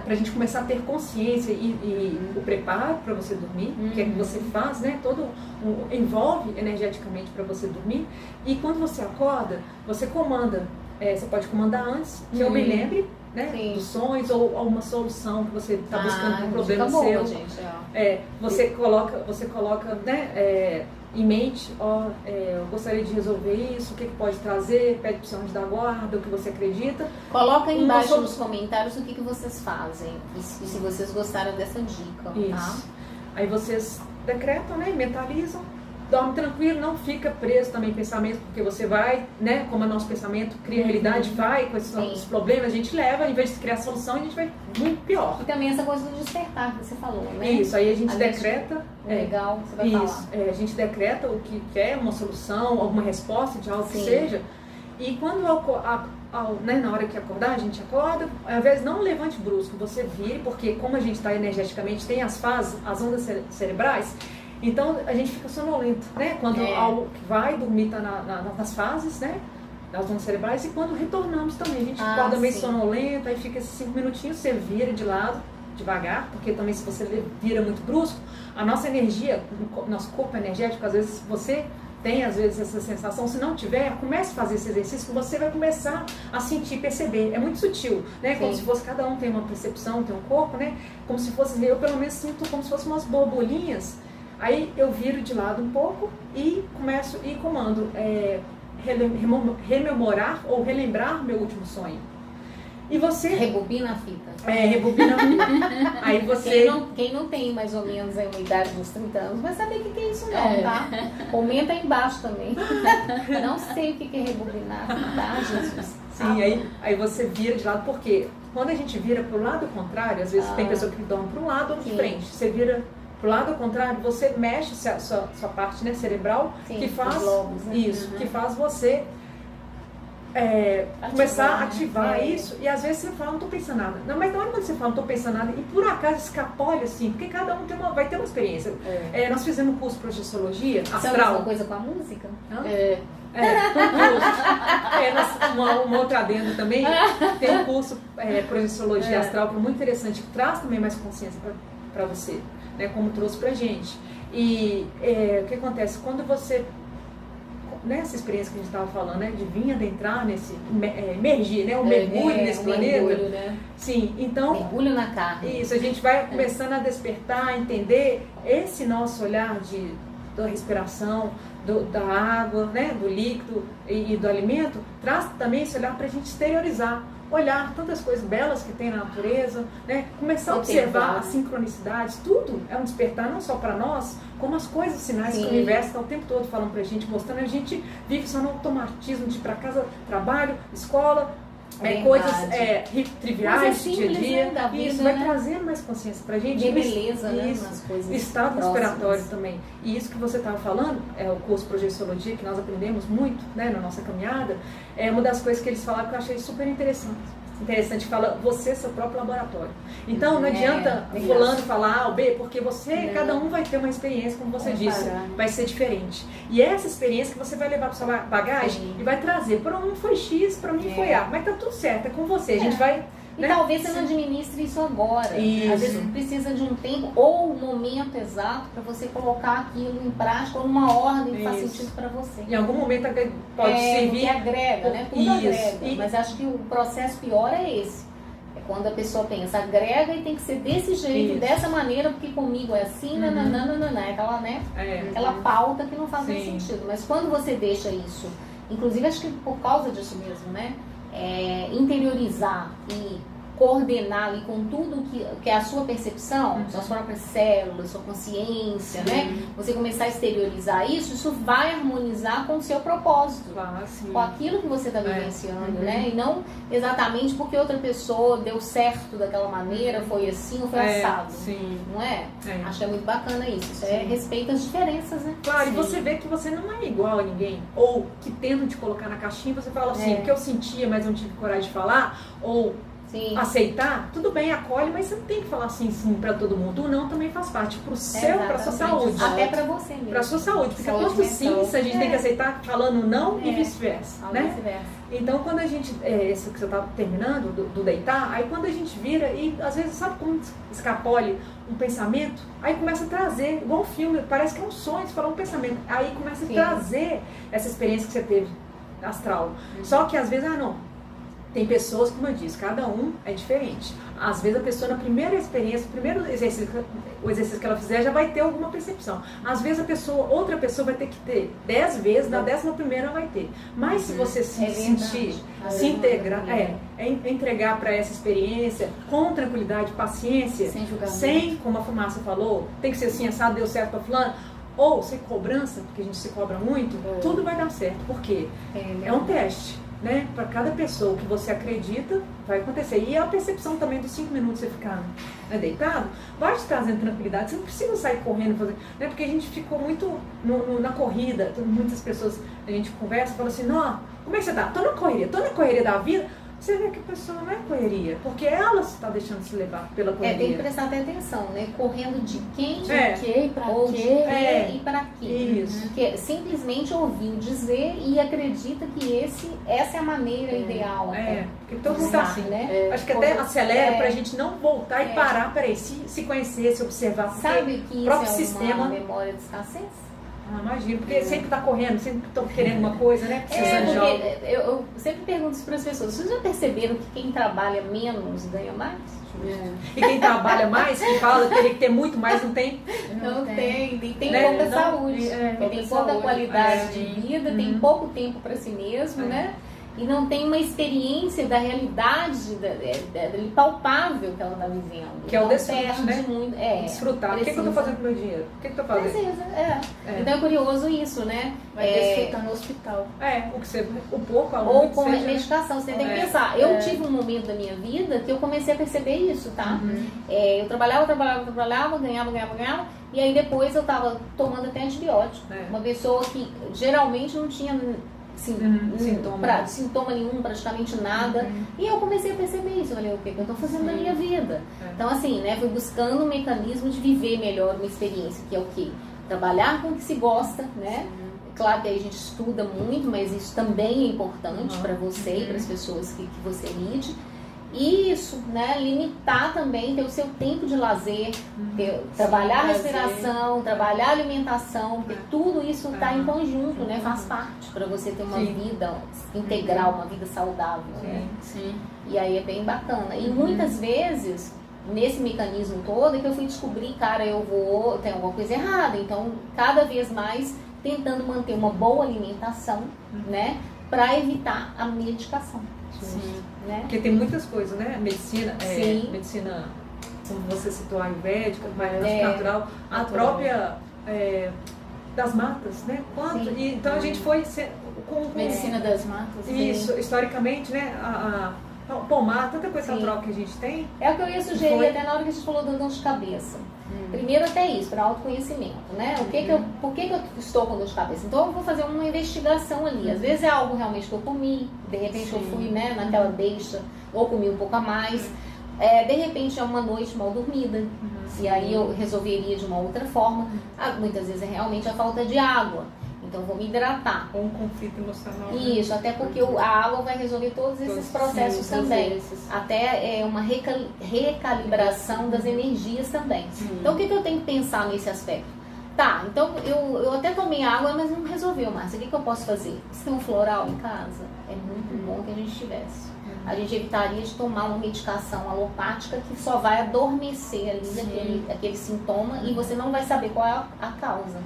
para a gente começar a ter consciência e o preparo para você dormir, que é que você faz, né? Envolve energeticamente para você dormir. E quando você acorda, você comanda. Você pode comandar antes, que eu me lembre, né, Sim. dos sonhos ou alguma solução que você está buscando para um dica problema boa, seu. gente, ó. Você coloca, né, em mente, eu gostaria de resolver isso, o que pode trazer, pede para o seu anjo da guarda, o que você acredita. Coloca aí embaixo Uma nos comentários o que vocês fazem e se vocês gostaram dessa dica, Isso. tá? Aí vocês decretam, né, mentalizam, dorme tranquilo, não fica preso também em pensamento, porque você vai, né, como é nosso pensamento, cria realidade, vai com esses problemas, a gente leva, em vez de criar solução, a gente vai muito pior. E também essa coisa do despertar que você falou, né? Isso, aí a gente A decreta. Legal, você vai Isso, falar. a gente decreta o que quer, uma solução, alguma resposta de algo que Sim. seja. E quando né, na hora que acordar, a gente acorda, ao invés de não levante brusco, você vire, porque como a gente está energeticamente, tem as fases, as ondas cerebrais, então a gente fica sonolento, né? Quando algo que vai dormir está nas fases, né? Das ondas cerebrais, e quando retornamos também, a gente acorda meio sim. sonolento, aí fica esses 5 minutinhos, você vira de lado, devagar, porque também se você vira muito brusco, a nossa energia, nosso corpo energético, às vezes você tem às vezes essa sensação, se não tiver, comece a fazer esse exercício que você vai começar a sentir, perceber, é muito sutil, né? Como se fosse, cada um tem uma percepção, tem um corpo, né? Como se fosse, eu pelo menos sinto como se fossem umas borbolinhas, aí eu viro de lado um pouco e começo e comando rememorar ou relembrar meu último sonho. E você... Rebobina a fita. Rebobina a fita. Aí você... Quem não tem mais ou menos aí uma idade dos 30 anos vai saber o que é isso não, tá? Comenta aí embaixo também. Não sei o que é rebobinar, tá, Jesus? Sim, aí você vira de lado, porque quando a gente vira pro lado contrário, às vezes tem pessoa que dorme para um lado ou de frente. Você vira pro lado contrário, você mexe a sua parte, né, cerebral, Sim, que faz os lobos, né? isso, que faz você começar a ativar isso, e às vezes você fala, não tô pensando nada. Não, mas na hora que você fala, não tô pensando nada, e por acaso escapole assim, porque cada um vai ter uma experiência. Nós fizemos um curso de projeciologia Isso é a astral. mesma coisa com a música? Hã? Uma outra adenda também, tem um curso Projeciologia Astral, que é muito interessante, que traz também mais consciência para você, né, como trouxe pra gente. E o que acontece? Quando você, nessa experiência que a gente estava falando, né, de vir adentrar nesse, emergir, né, o mergulho nesse planeta. Mergulho, né? Sim, então... Mergulho na carne. Isso, a gente vai começando a despertar, a entender esse nosso olhar da respiração, da água, né, do líquido e do alimento, traz também esse olhar para a gente exteriorizar, olhar tantas coisas belas que tem na natureza, né, começar a observar as sincronicidades, tudo é um despertar não só para nós, como as coisas, os sinais que o universo está o tempo todo falando para a gente, mostrando, a gente vive só no automatismo de ir para casa, trabalho, escola, coisas triviais do dia a dia, né, da vida, e isso vai trazendo mais consciência pra gente. De beleza, né, nas coisas estado próximas. respiratório também. E isso que você estava falando, o curso Projeciologia, que nós aprendemos muito, né, na nossa caminhada, é uma das coisas que eles falaram que eu achei super interessante, que fala, você é seu próprio laboratório. Então não adianta fulano falar A ou B, porque cada um vai ter uma experiência, como você disse, vai ser diferente. E essa experiência que você vai levar para sua bagagem e vai trazer, para um foi X, para mim foi A, mas tá tudo certo, é com você, a gente vai... E talvez você não administre isso agora. Isso. Às vezes precisa de um tempo ou um momento exato para você colocar aquilo em prática ou numa ordem que faz sentido para você. Em algum momento pode servir. Que agrega, né? Tudo agrega. E... Mas acho que o processo pior é esse. É quando a pessoa pensa, agrega e tem que ser desse jeito, dessa maneira, porque comigo é assim, aquela, né? Aquela pauta que não faz mais sentido. Mas quando você deixa isso, inclusive acho que por causa disso mesmo, né? Interiorizar e coordenar ali com tudo que é a sua percepção, suas próprias células, sua consciência, né? Você começar a exteriorizar isso vai harmonizar com o seu propósito, com aquilo que você está vivenciando, né? E não exatamente porque outra pessoa deu certo daquela maneira, foi assim ou foi assado, não é? Acho que é muito bacana isso, respeita as diferenças, né? Claro, e você vê que você não é igual a ninguém, ou que tentam te colocar na caixinha, você fala assim, o que eu sentia, mas não tive coragem de falar, ou aceitar, tudo bem, acolhe, mas você não tem que falar sim pra todo mundo. O não também faz parte pra sua saúde. Até pra você mesmo. Pra sua saúde. Porque quanto sim a gente tem que aceitar falando não e vice-versa. Né? Então, quando a gente, isso que você tá terminando, do deitar, aí quando a gente vira e às vezes, sabe como escapole um pensamento? Aí começa a trazer, igual um filme, parece que é um sonho, você fala um pensamento. Aí começa a trazer essa experiência que você teve astral. Só que às vezes, tem pessoas, como eu disse, cada um é diferente. Às vezes a pessoa na primeira experiência, o primeiro exercício que ela fizer já vai ter alguma percepção. Às vezes outra pessoa vai ter que ter 10 vezes, na 11ª vai ter. Mas se você se sentir, se integrar, entregar para essa experiência com tranquilidade, paciência, sem, como a Fumaça falou, tem que ser assim, assado, deu certo para fulano, ou sem cobrança, porque a gente se cobra muito, tudo vai dar certo. Por quê? É um teste. Né? Para cada pessoa que você acredita, vai acontecer. E a percepção também dos 5 minutos você ficar deitado, vai te trazendo tranquilidade. Você não precisa sair correndo, né? Porque a gente ficou muito na corrida. Muitas pessoas, a gente conversa e fala assim, como é que você tá? Tô na correria da vida. Você vê que a pessoa não é correria, porque ela está deixando se levar pela correria. Tem que prestar até atenção, né? Correndo de quem, quê, pra quê, e para quê. Isso. Porque simplesmente ouviu dizer e acredita que essa é a maneira ideal. Porque todo mundo está assim, né? Acho que até acelera pra gente não voltar e parar, peraí, se conhecer, se observar. Sabe que próprio isso é sistema, uma memória de escassez? Imagino, porque sempre está correndo, sempre estão querendo uma coisa, né? Precisando de algo. Eu sempre pergunto isso para as pessoas. Vocês já perceberam que quem trabalha menos ganha mais? E quem trabalha mais, que fala que teria que ter muito mais, não tem? Não tem pouca saúde, tem pouca qualidade de vida, tem pouco tempo para si mesmo, né? E não tem uma experiência da realidade palpável que ela está vivendo. Que é o desfrute, né? Muito, desfrutar. O que eu estou fazendo com o meu dinheiro? O que eu estou fazendo? Precisa, Então é curioso isso, né? Vai desfrutar no hospital. O pouco, a ou com medicação. Você tem que pensar. Eu tive um momento da minha vida que eu comecei a perceber isso, tá? Eu trabalhava, ganhava. E aí depois eu estava tomando até antibiótico. Uma pessoa que geralmente não tinha... sintoma nenhum, praticamente nada. E eu comecei a perceber isso. Eu falei, o que eu estou fazendo na minha vida? Então, assim, né, fui buscando um mecanismo de viver melhor uma experiência, que é o quê? Trabalhar com o que se gosta, né? claro que aí a gente estuda muito, mas isso também é importante para você e para as pessoas que você lide. E isso, né, limitar também, ter o seu tempo de lazer, trabalhar a respiração, trabalhar a alimentação, porque tudo isso está em conjunto, né, faz parte para você ter uma vida integral, uma vida saudável, né? Sim. E aí é bem bacana. E muitas vezes, nesse mecanismo todo, é que eu fui descobrir, cara, tem alguma coisa errada. Então, cada vez mais tentando manter uma boa alimentação, né, para evitar a medicação. Sim. Né? Porque tem muitas coisas, né? Medicina, medicina, como você citou, ayurvédica, mais natural, a própria das matas, né? Então a gente foi com medicina das matas. Isso, historicamente, né? Pomar, tanta coisa natural que a gente tem. É o que eu ia sugerir até na hora que a gente falou do dor de cabeça. Primeiro até isso, para autoconhecimento, né? Por que eu estou com dor de cabeça? Então eu vou fazer uma investigação ali. Às vezes é algo realmente que eu comi, de repente eu fui, né, naquela deixa, ou comi um pouco a mais. De repente é uma noite mal dormida, e aí eu resolveria de uma outra forma. Muitas vezes é realmente a falta de água. Então, vou me hidratar. Ou um conflito emocional. Isso, até porque a água vai resolver todos esses processos também. Até uma recalibração das energias também. Então, o que eu tenho que pensar nesse aspecto? Tá, então eu até tomei água, mas não resolveu, Márcia. O que eu posso fazer? Se tem um floral em casa, é muito bom que a gente tivesse. A gente evitaria de tomar uma medicação alopática que só vai adormecer ali aquele sintoma e você não vai saber qual é a causa.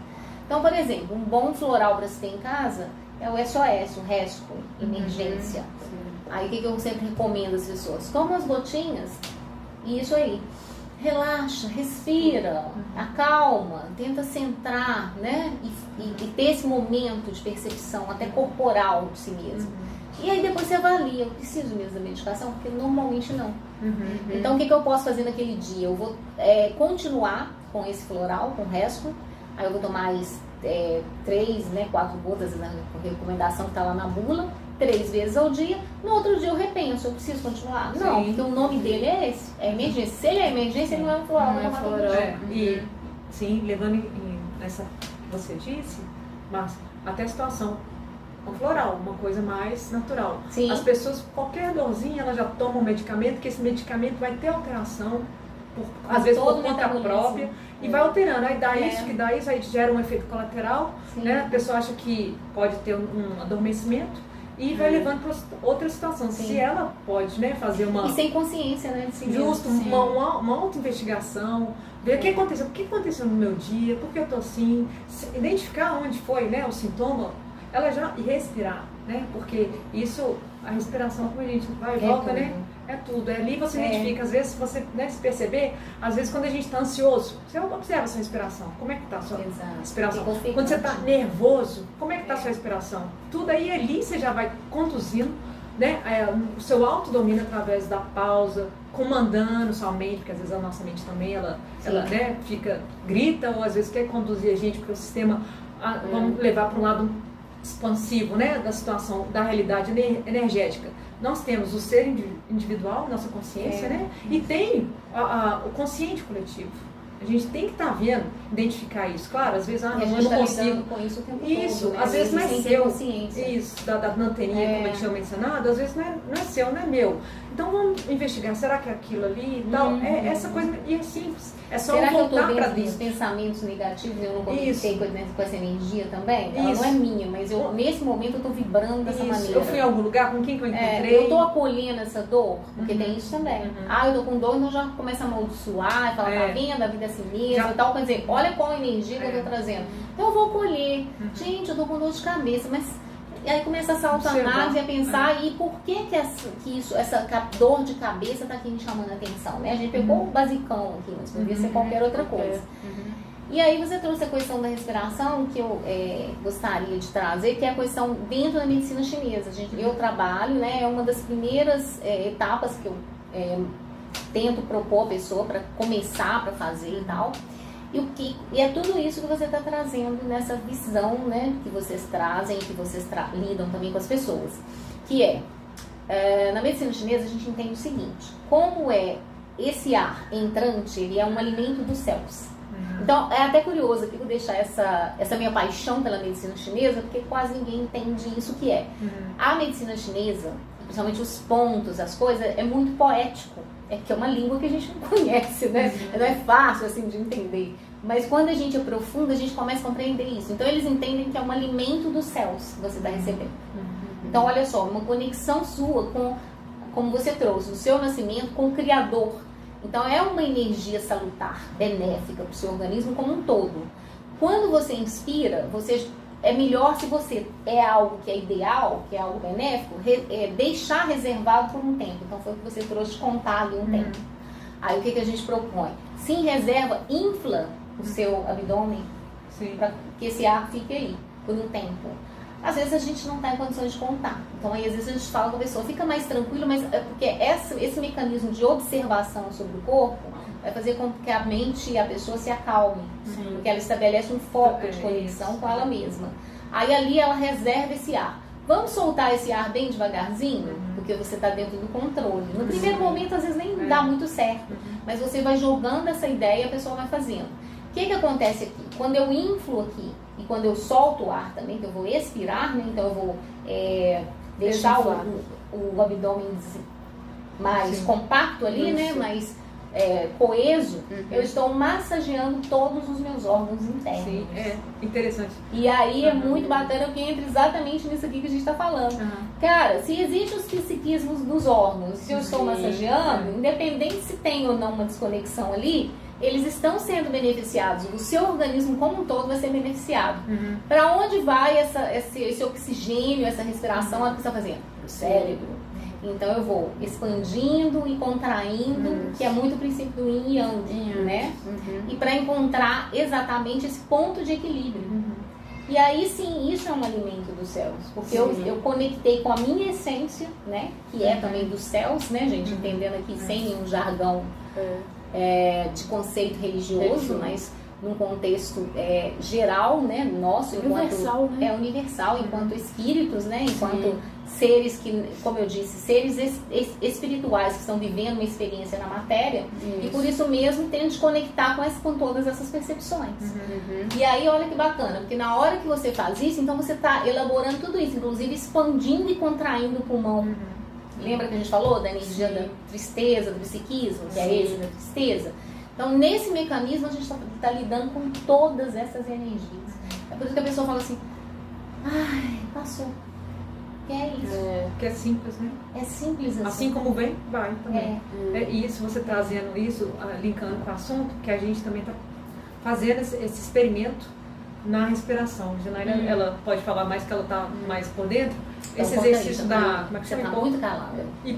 Então, por exemplo, um bom floral para se ter em casa é o SOS, o Rescue, emergência. Aí o que eu sempre recomendo às pessoas? Toma umas gotinhas e isso aí. Relaxa, respira, acalma, tenta centrar, né? E ter esse momento de percepção até corporal de si mesmo. E aí depois você avalia, eu preciso mesmo da medicação? Porque normalmente não. Então o que eu posso fazer naquele dia? Eu vou continuar com esse floral, com o Rescue. Aí eu vou tomar 3, 4 gotas na recomendação que está lá na bula, 3 vezes ao dia. No outro dia eu repenso, eu preciso continuar? Não, porque o nome dele é esse, é emergência. Se ele é emergência, ele não é um floral, não é floral. E sim, levando nessa que você disse, mas até a situação um floral, uma coisa mais natural. Sim. As pessoas, qualquer dorzinha, elas já tomam um medicamento, que esse medicamento vai ter alteração, às vezes por conta própria, e vai alterando. Aí dá isso, que dá isso, aí gera um efeito colateral, né? A pessoa acha que pode ter um adormecimento e vai levando para outra situação. Se ela pode, né, fazer uma... E sem consciência, né? Justo, uma auto-investigação, ver o que aconteceu no meu dia, por que eu tô assim, identificar onde foi, né, o sintoma, e respirar, né? Porque isso, a respiração, como a gente vai e volta, né? É tudo. Ali você identifica, às vezes, você, né, se perceber, às vezes quando a gente está ansioso, você observa a sua respiração. Como é que está a sua respiração? Quando você está nervoso, como é que está a sua respiração? Tudo aí ali você já vai conduzindo, né, o seu autodomínio através da pausa, comandando sua mente, porque às vezes a nossa mente também, ela né, grita, ou às vezes quer conduzir a gente, porque o sistema, vamos levar para um lado expansivo, né, da situação, da realidade energética. Nós temos o ser individual, nossa consciência, né, e tem o consciente coletivo. A gente tem que estar vendo, identificar isso. Claro, às vezes eu não consigo. Com isso o tempo isso, todo, né? Às vezes não é seu. Isso, da anteninha, como eu tinha mencionado, às vezes não é seu, não é meu. Então vamos investigar, será que é aquilo ali e tal? Essa coisa, e é simples. É só será voltar que eu para estou dentro. pensamentos negativos e eu não conectei com essa energia também? Ela não é minha, mas nesse momento eu estou vibrando dessa maneira. Eu fui em algum lugar, com quem que eu encontrei? Eu estou acolhendo essa dor, porque tem isso também. Eu estou com dor, então já começa a amaldiçoar, e fala, tá vendo, a vida é assim mesmo e tal. Quer dizer, olha qual energia que eu estou trazendo. Então eu vou acolher. Gente, eu estou com dor de cabeça, mas... E aí começa essa autoanálise, a pensar, e por que essa dor de cabeça está aqui me chamando a atenção, né? A gente pegou o basicão aqui, mas poderia ser qualquer outra coisa. E aí você trouxe a questão da respiração, que eu gostaria de trazer, que é a questão dentro da medicina chinesa. Eu trabalho, né? É uma das primeiras etapas que eu tento propor a pessoa para começar, para fazer e tal. E é tudo isso que você está trazendo nessa visão, né, que vocês trazem, que vocês lidam também com as pessoas. Que na medicina chinesa a gente entende o seguinte: como esse ar entrante, ele é um alimento dos céus. Então, é até curioso aqui eu deixar essa minha paixão pela medicina chinesa, porque quase ninguém entende isso que é. A medicina chinesa, principalmente os pontos, as coisas, é muito poético. É que é uma língua que a gente não conhece, né? Não é fácil, assim, de entender. Mas quando a gente aprofunda, a gente começa a compreender isso. Então, eles entendem que é um alimento dos céus que você está recebendo. Então, olha só, uma conexão sua com, como você trouxe, o seu nascimento com o Criador. Então, é uma energia salutar, benéfica para o seu organismo como um todo. Quando você inspira, é melhor se você é algo que é ideal, que é algo benéfico, deixar reservado por um tempo. Então, foi o que você trouxe contado um tempo. Aí, o que a gente propõe? Se em reserva, infla o seu abdômen para que esse ar fique aí por um tempo. Às vezes a gente não está em condições de contar. Então, aí às vezes a gente fala com a pessoa, fica mais tranquilo, mas é porque esse mecanismo de observação sobre o corpo vai fazer com que a mente e a pessoa se acalme. Porque ela estabelece um foco de conexão com ela mesma. Aí ali ela reserva esse ar. Vamos soltar esse ar bem devagarzinho, porque você está dentro do controle. No primeiro momento, às vezes nem dá muito certo, mas você vai jogando essa ideia e a pessoa vai fazendo. O que acontece aqui? Quando eu inflo aqui e quando eu solto o ar também, que eu vou expirar, né? Então eu vou deixar o abdômen mais compacto ali, né? Mais coeso, eu estou massageando todos os meus órgãos internos. Sim, é interessante. E aí é muito bacana porque entra exatamente nisso aqui que a gente está falando. Cara, se existem os psiquismos dos órgãos, se eu estou massageando, independente se tem ou não uma desconexão ali, eles estão sendo beneficiados. O seu organismo como um todo vai ser beneficiado. Para onde vai esse oxigênio, essa respiração, é o que você está fazendo? Para o cérebro. Então eu vou expandindo e contraindo, que é muito o princípio do yin e yang, né? E para encontrar exatamente esse ponto de equilíbrio. E aí sim, isso é um alimento dos céus, porque eu conectei com a minha essência, né? Que é também dos céus, né, gente? Entendendo aqui sem nenhum jargão de conceito religioso, mas num contexto geral, né? Nosso, universal, enquanto universal, enquanto espíritos, né? Enquanto seres que, como eu disse, seres espirituais que estão vivendo uma experiência na matéria e por isso mesmo tem de conectar com todas essas percepções. E aí olha que bacana, porque na hora que você faz isso, então você está elaborando tudo isso, inclusive expandindo e contraindo o pulmão. Lembra que a gente falou da energia da tristeza, do psiquismo, que é esse da tristeza? Então nesse mecanismo a gente está lidando com todas essas energias. É por isso que a pessoa fala assim, ai, passou. Que é isso. Que é simples, né? É simples assim. Assim como vem, vai também. E isso, você trazendo isso, linkando com o assunto, que a gente também está fazendo esse experimento na respiração. Janaína, ela pode falar mais que ela está mais por dentro. Então, esse exercício da... Como é que você está muito calada. E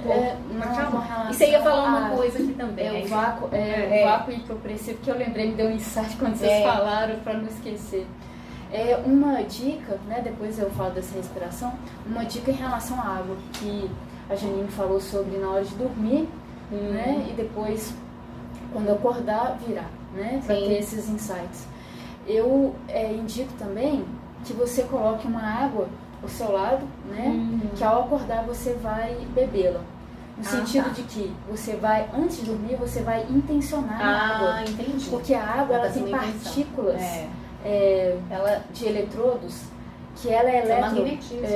você ia falar uma coisa aqui também. O vácuo hipopressivo, que eu lembrei, me deu um insight quando vocês falaram, para não esquecer. Uma dica, né, depois eu falo dessa respiração, uma dica em relação à água, que a Janine falou sobre na hora de dormir, né, e depois, quando acordar, virar, né, para ter esses insights. Eu indico também que você coloque uma água ao seu lado, né, que ao acordar você vai bebê-la. No sentido de que você vai, antes de dormir, você vai intencionar a água. Entendi. Porque a água, ela tem partículas... ela de eletrodos que ela é elétrica.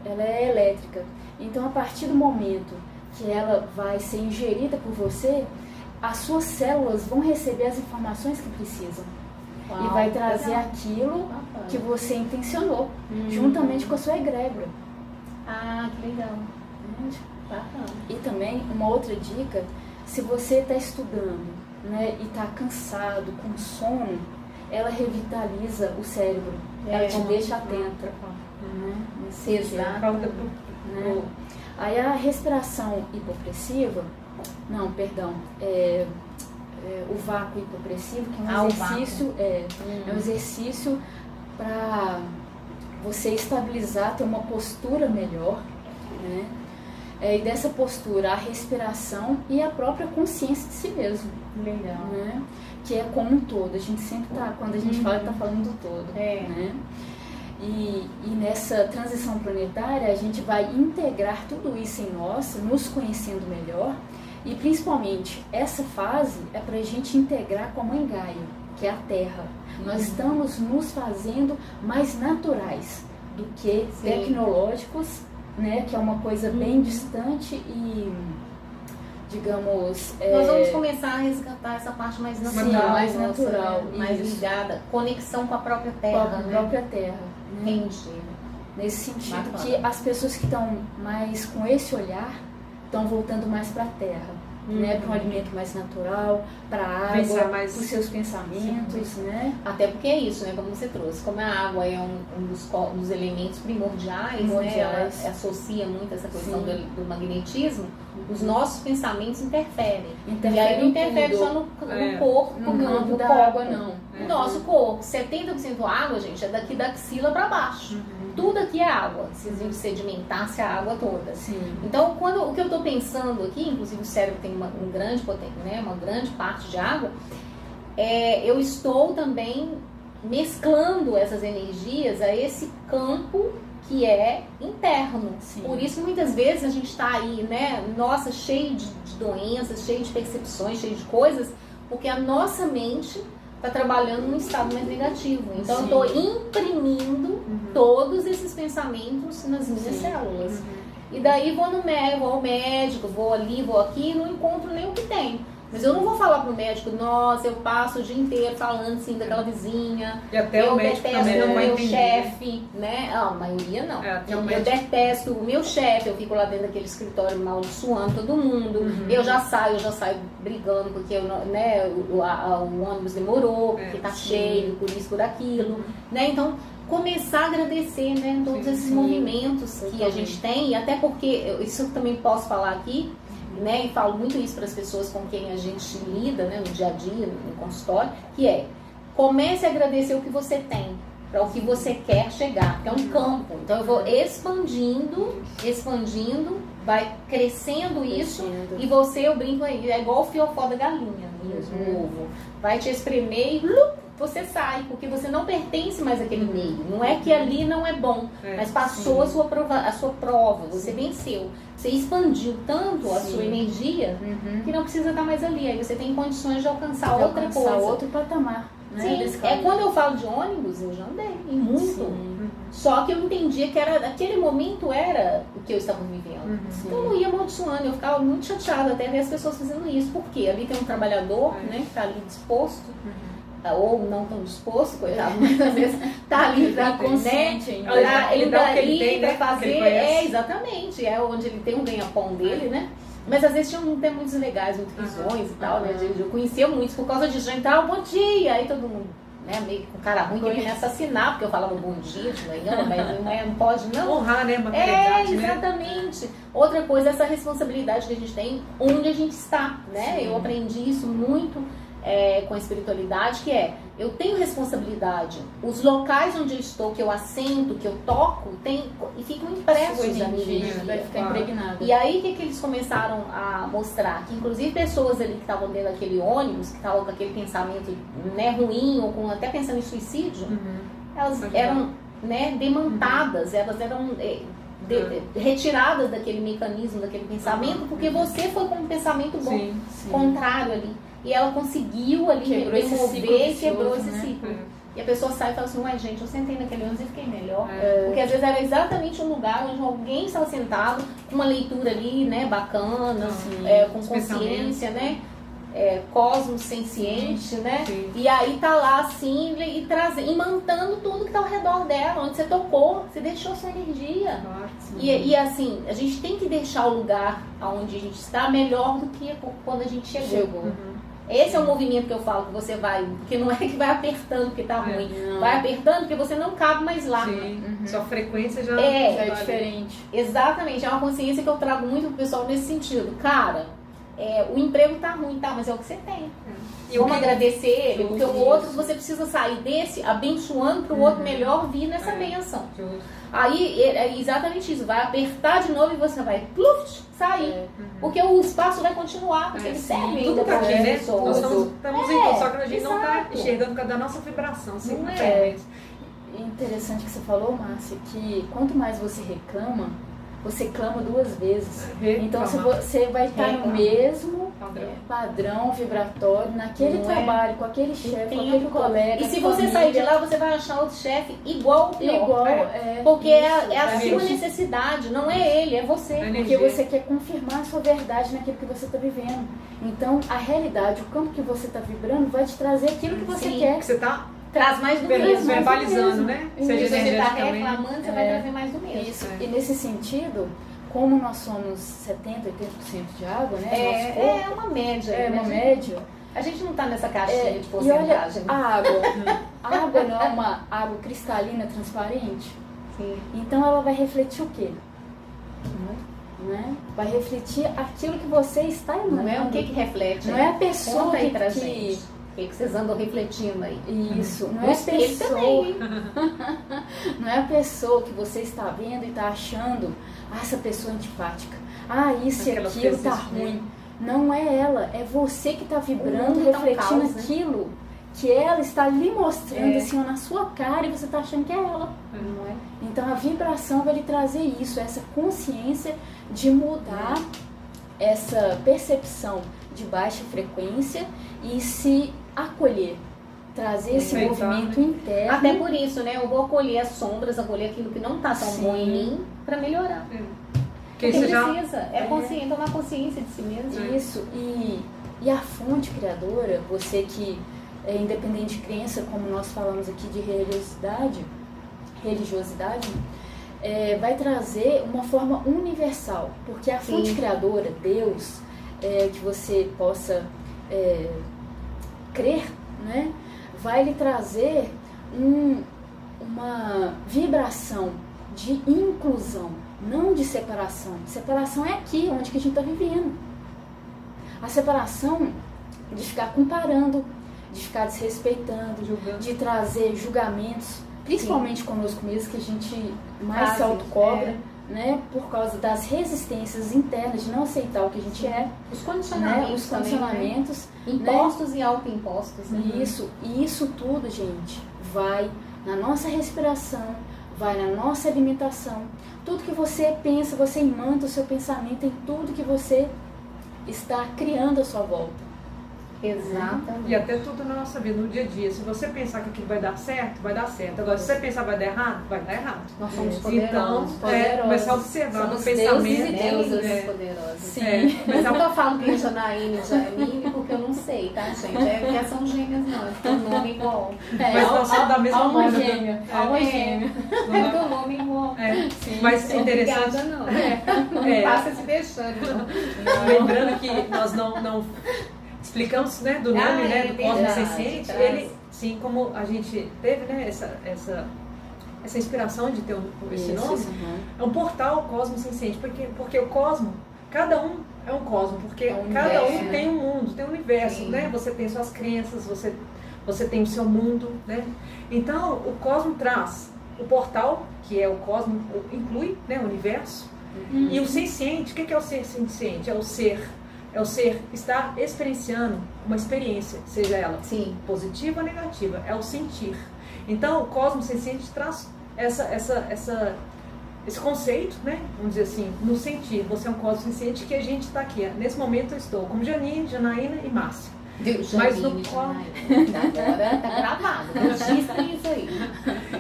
Ela é elétrica. Então, a partir do momento que ela vai ser ingerida por você, as suas células vão receber as informações que precisam. E vai trazer aquilo que você intencionou, juntamente com a sua egrégora. Que legal. E também, uma outra dica, se você está estudando, né, e está cansado, com sono, ela revitaliza o cérebro, ela te deixa atenta. Exato. Aí a respiração hipopressiva, o vácuo hipopressivo, que é um exercício, é um exercício para você estabilizar, ter uma postura melhor, né? E dessa postura, a respiração e a própria consciência de si mesmo. Legal. Né? Que é como um todo. A gente sempre tá, quando a gente fala, está falando do todo. Né? E nessa transição planetária, a gente vai integrar tudo isso em nós, nos conhecendo melhor. E principalmente, essa fase é para a gente integrar com a Mãe Gaia, que é a terra. Nós estamos nos fazendo mais naturais do que tecnológicos, né? Que é uma coisa bem distante e, digamos... Nós vamos começar a resgatar essa parte mais natural. Sim, mais natural. Né? Mais ligada, conexão com a própria terra. Com a própria terra. Né? Entendi. Nesse sentido que as pessoas que estão mais com esse olhar estão voltando mais para a terra, né? Para um alimento mais natural, para a água, para os seus pensamentos, né? Até porque é isso, né? Como você trouxe, como a água é um dos elementos primordiais, né? Ela associa muito essa questão do magnetismo, os nossos pensamentos interferem. E aí não interfere só no corpo, no campo da água, não. O nosso corpo, 70% água, gente, é daqui da axila para baixo. Tudo aqui é água, se sedimentasse a água toda. Sim. Então, o que eu estou pensando aqui, inclusive o cérebro tem uma grande parte de água, eu estou também mesclando essas energias a esse campo que é interno. Sim. Por isso, muitas vezes a gente está aí, né, nossa, cheio de doenças, cheio de percepções, cheio de coisas, porque a nossa mente está trabalhando num estado mais negativo. Então, eu estou imprimindo todos esses pensamentos nas minhas células. E daí vou ao médico, vou ali, vou aqui e não encontro nem o que tem. Mas eu não vou falar pro médico, nossa, eu passo o dia inteiro falando assim daquela vizinha. E até eu o médico detesto também o vai meu entender. chefe, né? A maioria não. Eu detesto o meu chefe, eu fico lá dentro daquele escritório amaldiçoando todo mundo. Eu já saio brigando porque o ônibus demorou, porque tá cheio, por isso, por aquilo. Né? Então, começar a agradecer, né, todos esses movimentos que a gente tem, e até porque, isso eu também posso falar aqui, né, e falo muito isso para as pessoas com quem a gente lida, né, no dia a dia, no consultório, que comece a agradecer o que você tem, para o que você quer chegar, que é um campo. Então eu vou expandindo, vai crescendo isso, e você, eu brinco aí, é igual o fiofó da galinha mesmo, o ovo. Vai te espremer e você sai, porque você não pertence mais àquele meio. Não é que ali não é bom, mas passou a sua prova, você venceu. Você expandiu tanto a sua energia que não precisa estar mais ali. Aí você tem condições de alcançar outra coisa. Outro patamar. Né? Sim, quando eu falo de ônibus, eu já andei, e muito. Só que eu entendia que aquele momento era o que eu estava vivendo. Então eu não ia amaldiçoando, eu ficava muito chateada até ver as pessoas fazendo isso. Porque ali tem um trabalhador, né, que está ali disposto, ou não tão disposto, coitado, mas às vezes tá ali pra consciente, ele tá ali pra fazer, exatamente, é onde ele tem um ganha-pão dele, né? Mas às vezes tem muitos legais, muito visões e tal, né? Eu conhecia muitos por causa disso, então, bom dia, aí todo mundo, né, meio com cara ruim, queria me assassinar, porque eu falava bom dia de manhã, mas não pode não. Honrar, né, maternidade, exatamente. Né? Outra coisa, essa responsabilidade que a gente tem, onde a gente está, né? Eu aprendi isso muito com a espiritualidade, que eu tenho responsabilidade. Os locais onde eu estou, que eu assento, que eu toco, e ficam impressos da minha energia. Vai ficar impregnada. E aí, o que eles começaram a mostrar? Que inclusive pessoas ali que estavam dentro daquele ônibus, que estavam com aquele pensamento, né, ruim, ou até pensando em suicídio, elas eram, né, demantadas, elas eram retiradas daquele mecanismo, daquele pensamento, porque você foi com um pensamento bom, contrário ali. E ela conseguiu ali remover e quebrou esse ciclo. E a pessoa sai e fala assim, ué, gente, eu sentei naquele ônibus e fiquei melhor. Porque às vezes era exatamente um lugar onde alguém estava sentado com uma leitura ali, né, bacana, com consciência, né? Cosmos senciente, né? Sim. E aí tá lá assim, e mantendo tudo que tá ao redor dela, onde você tocou, você deixou sua energia. E assim, a gente tem que deixar o lugar onde a gente está melhor do que quando a gente chegou. Esse é o movimento que eu falo, que você vai, porque não é que vai apertando porque tá ruim, vai apertando porque você não cabe mais lá. Sua frequência já é diferente. Exatamente, é uma consciência que eu trago muito pro pessoal nesse sentido. Cara, o emprego tá ruim, tá, mas é o que você tem. E vamos agradecer ele, porque o outro, você precisa sair desse abençoando para o outro melhor vir nessa bênção. Aí é exatamente isso, vai apertar de novo e você vai sair. Porque o espaço vai continuar, porque ele serve ainda para as pessoas. Nós estamos em só que a gente não está enxergando cada nossa vibração. Interessante que você falou, Márcia, que quanto mais você reclama, você clama 2 vezes. Então você vai estar no mesmo padrão vibratório naquele Não trabalho, com aquele chefe, com aquele colega. E se você sair de lá, você vai achar outro chefe igual ou pior. igual, porque isso, é a sua necessidade, não é ele, é você. Porque você quer confirmar a sua verdade naquilo que você está vivendo. Então, a realidade, o campo que você está vibrando vai te trazer aquilo que você quer. Que você está Traz mais do mesmo. Verbalizando, né? Se você está reclamando, você vai trazer mais do mesmo. Isso. E nesse sentido, como nós somos 70%, 80% de água, né? É uma média. É uma média. A gente não está nessa caixinha de porcentagem. E olha, a água não é uma água cristalina, transparente? Sim. Então ela vai refletir o quê? Né? Vai refletir aquilo que você está emanando. Não é o que reflete. Não é a pessoa Conta aí que... pra gente. O que vocês andam refletindo aí? Isso, não é a pessoa. Não é a pessoa que você está vendo e está achando, essa pessoa é antipática. Isso e aquilo tá ruim. Não é ela, é você que está vibrando, refletindo aquilo que ela está lhe mostrando assim na sua cara e você está achando que é ela. Não é? Então a vibração vai lhe trazer isso, essa consciência de mudar essa percepção de baixa frequência e se acolher, trazer esse movimento interno. Até por isso, né? Eu vou acolher as sombras, acolher aquilo que não está tão bom em mim para melhorar. Porque precisa, tomar consciência de si mesmo. Isso, e a fonte criadora, você que é independente de crença, como nós falamos aqui de religiosidade, vai trazer uma forma universal, porque a fonte criadora, Deus, que você possa crer, né, vai lhe trazer uma vibração de inclusão, não de separação. Separação é aqui, onde que a gente está vivendo. A separação de ficar comparando, de ficar desrespeitando, julgando, de trazer julgamentos, principalmente conosco mesmo, que a gente mais se autocobra, né, por causa das resistências internas, de não aceitar o que a gente é. Os condicionamentos, né, os condicionamentos também, né? Impostos e autoimpostos. Isso, e isso tudo, gente, vai na nossa respiração, vai na nossa alimentação. Tudo que você pensa, você imanta o seu pensamento em tudo que você está criando à sua volta. Exatamente. E até tudo na nossa vida, no dia a dia. Se você pensar que aquilo vai dar certo, vai dar certo. Agora, se você pensar que vai dar errado, vai dar errado. Nós somos poderosos. Então, começar a observar somos o pensamento. Deusas poderosas. Sim. Mas eu não falo que é Janaína e Janine, porque eu não sei, tá, gente? Porque são gêmeas, não. É porque o nome é igual. Mas nós somos da mesma alma coisa. gêmea. Alma gêmea. É porque o nome é igual. Mas é interessante. Obrigada, não. Não passa se deixando, não. Lembrando que nós não explicamos, né, do nome, né, do Cosmo Senciente. Ele, sim, como a gente teve, né, essa inspiração de ter esse nome, é um portal Cosmo Senciente, porque o cosmo, cada um é um cosmo, porque cada um tem um mundo, tem um universo, né, você tem suas crenças, você tem o seu mundo, né, então o cosmo traz o portal, que é o cosmo, inclui, né, o universo, e o senciente. O que é o ser senciente? É o ser estar experienciando uma experiência, seja ela positiva ou negativa, é o sentir. Então, o cosmos senciente traz esse conceito, né? Vamos dizer assim, no sentir. Você é um cosmos senciente que a gente está aqui. Nesse momento eu estou como Janine, Janaína e Márcia. Mas no agora tá gravado, registra isso aí.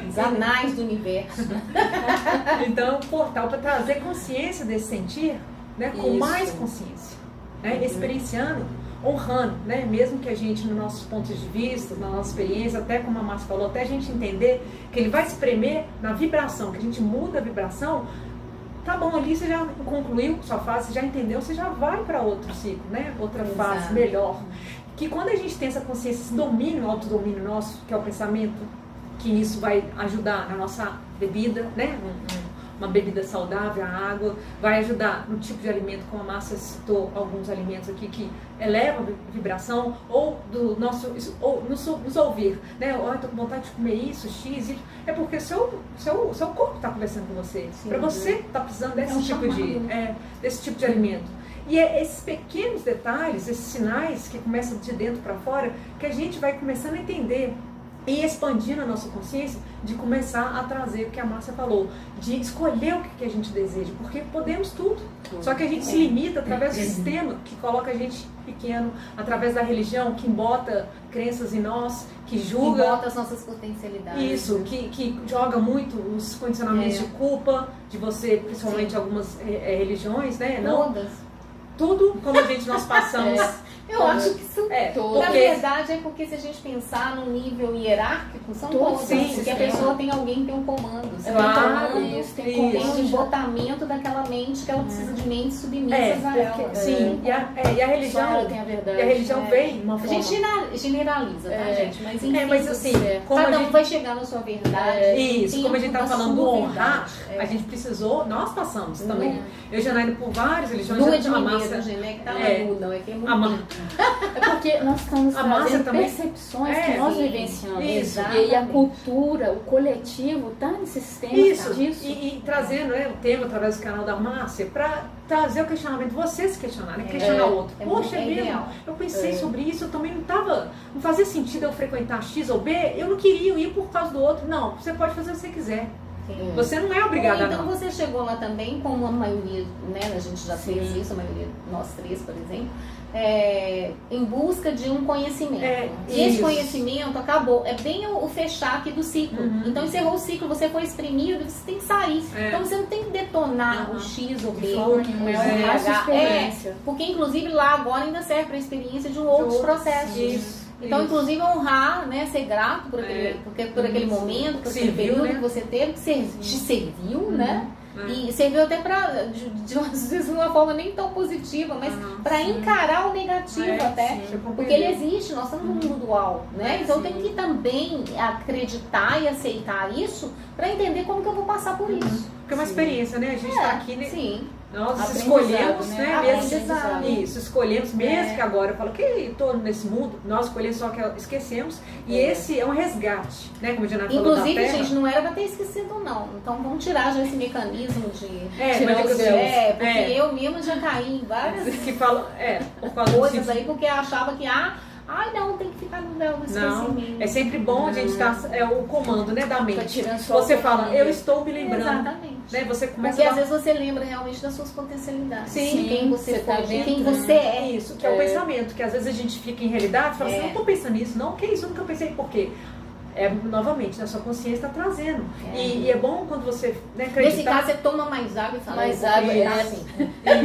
Os anais do universo. Então, um portal para trazer consciência desse sentir, né? Com mais consciência. Né, experienciando, honrando, né, mesmo que a gente, nos nossos pontos de vista, na nossa experiência, até como a Márcia falou, até a gente entender que ele vai se espremer na vibração, que a gente muda a vibração, tá bom, ali você já concluiu sua fase, você já entendeu, você já vai para outro ciclo, né, outra fase melhor. Que quando a gente tem essa consciência, esse domínio, autodomínio nosso, que é o pensamento, que isso vai ajudar na nossa bebida, né, uma bebida saudável, a água, vai ajudar no tipo de alimento, como a Márcia citou alguns alimentos aqui que elevam a vibração, ou do nosso, ou nos ouvir, né? Olha, estou com vontade de comer isso, X, Y. É porque seu corpo está conversando com você. Para você está precisando desse tipo de alimento. E é esses pequenos detalhes, esses sinais que começam de dentro para fora, que a gente vai começando a entender e expandindo a nossa consciência, de começar a trazer o que a Márcia falou, de escolher o que a gente deseja, porque podemos tudo. Só que a gente se limita através do sistema que coloca a gente pequeno, através da religião que embota crenças em nós, que julga. Que embota as nossas potencialidades. Isso, que joga muito os condicionamentos de culpa, de você, principalmente algumas religiões, né? Todas. Tudo como nós passamos. Eu acho que são todos. Na verdade, é porque se a gente pensar num nível hierárquico, são todos. Sim, porque a pessoa tem alguém que tem um comando. Você claro, tem um embotamento daquela mente que ela precisa de mentes submissas a ela. Sim, e a religião tem a verdade. E a religião vem uma forma... A gente generaliza, tá, gente? Mas enfim, mas assim, cada um vai chegar na sua verdade. Isso, como a gente tá falando do honrar, a gente precisou, nós passamos também. Eu já indo por várias religiões. Não é de mineiro, gente, né? Que tá lá, não, é que é muito. É porque nós estamos trazendo percepções que nós vivenciamos. Isso. E a cultura, o coletivo, está nesse sistema disso. E trazendo o tema através do canal da Márcia para trazer o questionamento, você se questionar, né? Questionar o outro. Poxa, mesmo, eu pensei sobre isso, eu também não fazia sentido eu frequentar X ou B, eu não queria ir por causa do outro. Não, você pode fazer o que você quiser. Você não é obrigada então você chegou lá também, como a maioria, né, a gente já fez isso, a maioria, nós três, por exemplo, em busca de um conhecimento. E esse conhecimento acabou, é bem o fechar aqui do ciclo. Então encerrou o ciclo, você foi exprimido, você tem que sair. Então você não tem que detonar o X ou B, porque inclusive lá agora ainda serve para a experiência de outros processos. Então, inclusive, honrar, né, ser grato por aquele momento, por aquele período que você teve, que te serviu, né? E serviu até para, às vezes, de uma forma nem tão positiva, mas para encarar o negativo até. Porque ele existe, nós estamos num mundo dual, né? Então tem que também acreditar e aceitar isso para entender como que eu vou passar por isso. Porque é uma experiência, né? A gente está aqui, né? Sim. Nós escolhemos, né? Mesmo, escolhemos, mesmo que agora eu falo que estou nesse mundo, nós escolhemos, só que esquecemos. E esse é um resgate, né? Como a Janara falou da Terra. Inclusive, gente, não era para ter esquecido, não. Então vamos tirar já esse mecanismo de tirar os céus. Porque eu mesma já caí em várias que falam, coisas aí, porque achava que não, tem que ficar no véu do esquecimento. Não, é sempre bom a gente estar, o comando, né, da mente. Tá você fala, eu estou me lembrando. Exatamente. Né, você começa porque às vezes você lembra realmente das suas potencialidades. Sim, quem você tá de quem você é. Isso, que é o pensamento, que às vezes a gente fica em realidade e fala assim, eu não estou pensando nisso, não, que isso, eu nunca pensei, por quê? Novamente, na sua consciência está trazendo. E é bom quando você acreditar. Nesse caso, você toma mais água e fala mais água. Assim.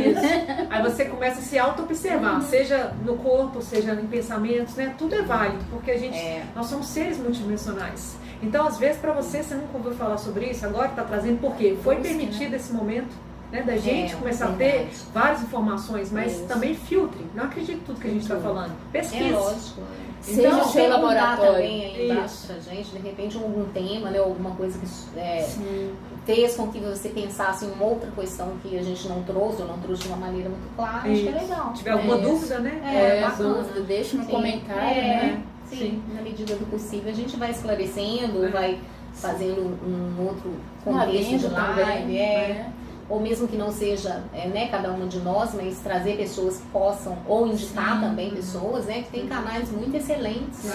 Isso. Aí você começa a se auto-observar, seja no corpo, seja em pensamentos, né? Tudo é válido, porque nós somos seres multidimensionais. Então, às vezes, para você não ouviu falar sobre isso, agora está trazendo, porque foi permitido esse momento, né, da gente começar a ter várias informações, mas também filtre. Não acredite em tudo que a gente está falando. Pesquise. É lógico. Então, seja seu laboratório também aí embaixo pra gente, de repente algum tema, né, alguma coisa que fez com que você pensasse em uma outra questão que a gente não trouxe, ou não trouxe de uma maneira muito clara, acho que é legal. Se tiver alguma dúvida, né? Dúvida, deixa no comentário, né? Sim, na medida do possível a gente vai esclarecendo, vai fazendo um outro contexto de live, ou mesmo que não seja cada uma de nós, mas trazer pessoas que possam, ou indicar também pessoas, né, que tem canais muito excelentes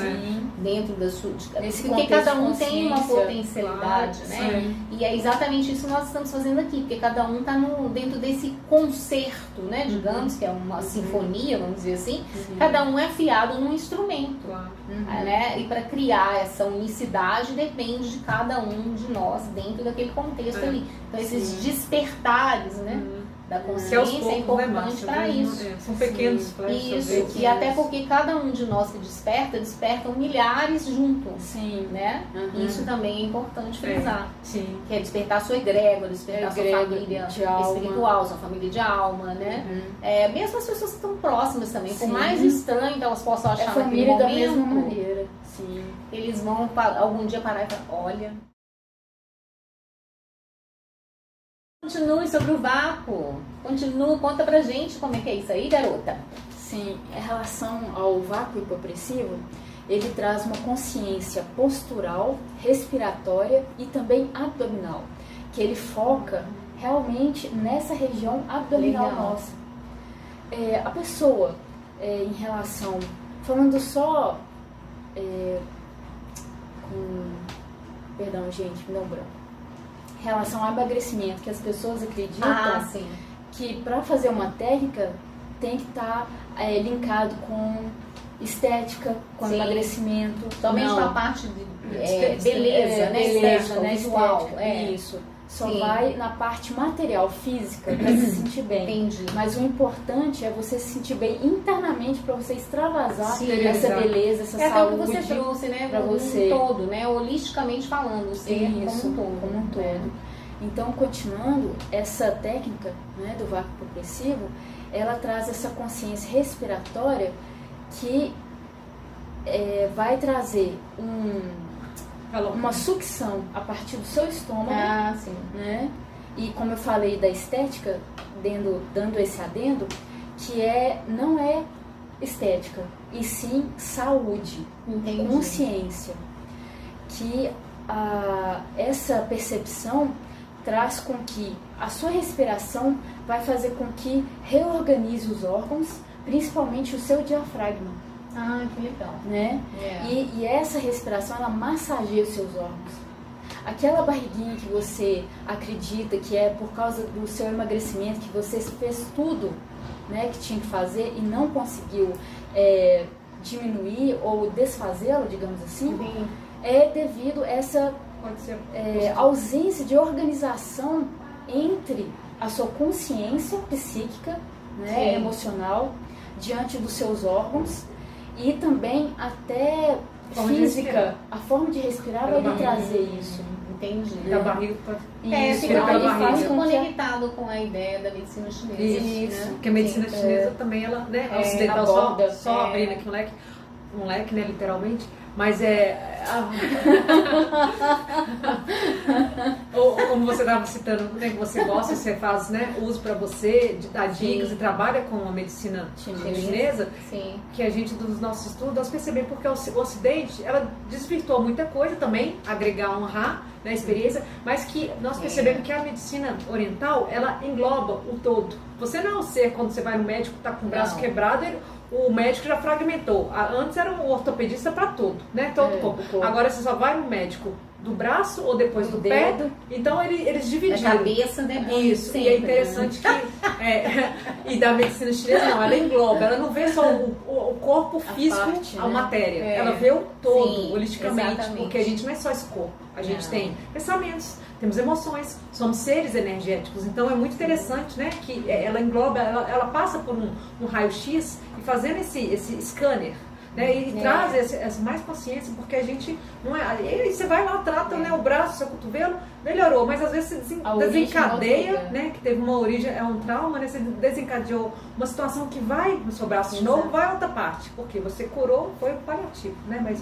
dentro da sua... Porque cada um tem uma potencialidade, né? E é exatamente isso que nós estamos fazendo aqui, porque cada um está dentro desse concerto, né, digamos, que é uma sinfonia, vamos dizer assim, cada um é afiado num instrumento. Né? E para criar essa unicidade depende de cada um de nós dentro daquele contexto ali. Então esses despertares, né, da consciência é importante para isso. São pequenos flashes. Isso, e até porque cada um de nós que despertam milhares juntos, né? Isso também é importante frisar. Que é despertar sua egrégora, despertar sua família espiritual, sua família de alma, né? Mesmo as pessoas que estão próximas também, por mais estranho que elas possam achar naquele momento, da mesma maneira. Eles vão algum dia parar e falar, olha... Continue sobre o vácuo. Conta pra gente como é que é isso aí, garota. Sim, em relação ao vácuo hipopressivo, ele traz uma consciência postural, respiratória e também abdominal, que ele foca realmente nessa região abdominal nossa. A pessoa, em relação, falando só Perdão, gente, me deu um branco. Em relação ao emagrecimento, que as pessoas acreditam sim. que para fazer uma técnica tem que estar linkado com estética, com Sim. emagrecimento. Somente Não. com a parte de beleza, né? Beleza, Estética, né? visual. Estética, Isso. Só Sim. vai na parte material, física, para se sentir bem. Entendi. Mas o importante é você se sentir bem internamente para você extravasar Sim, essa exato. beleza, essa É até o saúde. que você trouxe, né? pra Um você. todo, né? Holisticamente falando, o ser Isso, como um todo. Então, continuando, essa técnica, né, do vácuo progressivo, ela traz essa consciência respiratória que vai trazer uma sucção a partir do seu estômago, Ah, sim. né? E como eu falei da estética, dando esse adendo, que não é estética, e sim saúde, Entendi. consciência. Que essa percepção traz com que a sua respiração vai fazer com que reorganize os órgãos, principalmente o seu diafragma, Ah, que legal. né? É. E essa respiração, ela massageia os seus órgãos. Aquela barriguinha que você acredita que é por causa do seu emagrecimento, que você fez tudo, né, que tinha que fazer e não conseguiu diminuir ou desfazê-la, digamos assim, Sim. é devido a essa Pode ser. ausência de organização entre a sua consciência psíquica, né, Sim. emocional, diante dos seus órgãos e também até Forma de física. respirar. A forma de respirar vai lhe trazer isso. Entendi. Da barriga pode... Isso, fica aí aí faz muito com que conectado com a ideia da medicina chinesa. Isso, né? porque a medicina Sim. chinesa também, ela, né, ocidental, aborda, só abrindo aqui um leque, né, literalmente, mas ou como você estava citando, né, que você gosta, você faz, né, uso para você, de dar dicas e trabalha com a medicina chinesa, Sim. que a gente, dos nossos estudos, nós percebemos porque o Ocidente, ela desvirtuou muita coisa também, agregar, honrar, né, a experiência, mas que nós percebemos que a medicina oriental, ela engloba o todo. Você não é um ser, quando você vai no médico, tá com o braço quebrado, o médico já fragmentou. Antes era um ortopedista para tudo, né, todo o corpo. Agora você só vai no médico do braço ou depois do pé, então eles dividiram. A cabeça, né? Isso, Sempre, e é interessante que e da medicina chinesa não, ela engloba, ela não vê só o corpo físico, parte, a né? matéria, ela vê o todo, Sim, holisticamente, exatamente. porque a gente não é só esse corpo, a gente tem pensamentos, temos emoções, somos seres energéticos, então é muito interessante, né, que ela engloba, ela passa por um raio-x e fazendo esse scanner, né, e traz essa mais consciência, porque a gente não é. E você vai lá, trata, né, o braço, seu cotovelo, melhorou, mas às vezes você desencadeia, né, que teve uma origem, é um trauma, né, você desencadeou uma situação que vai no seu braço de novo, vai a outra parte, porque você curou, foi o paliativo, né, mas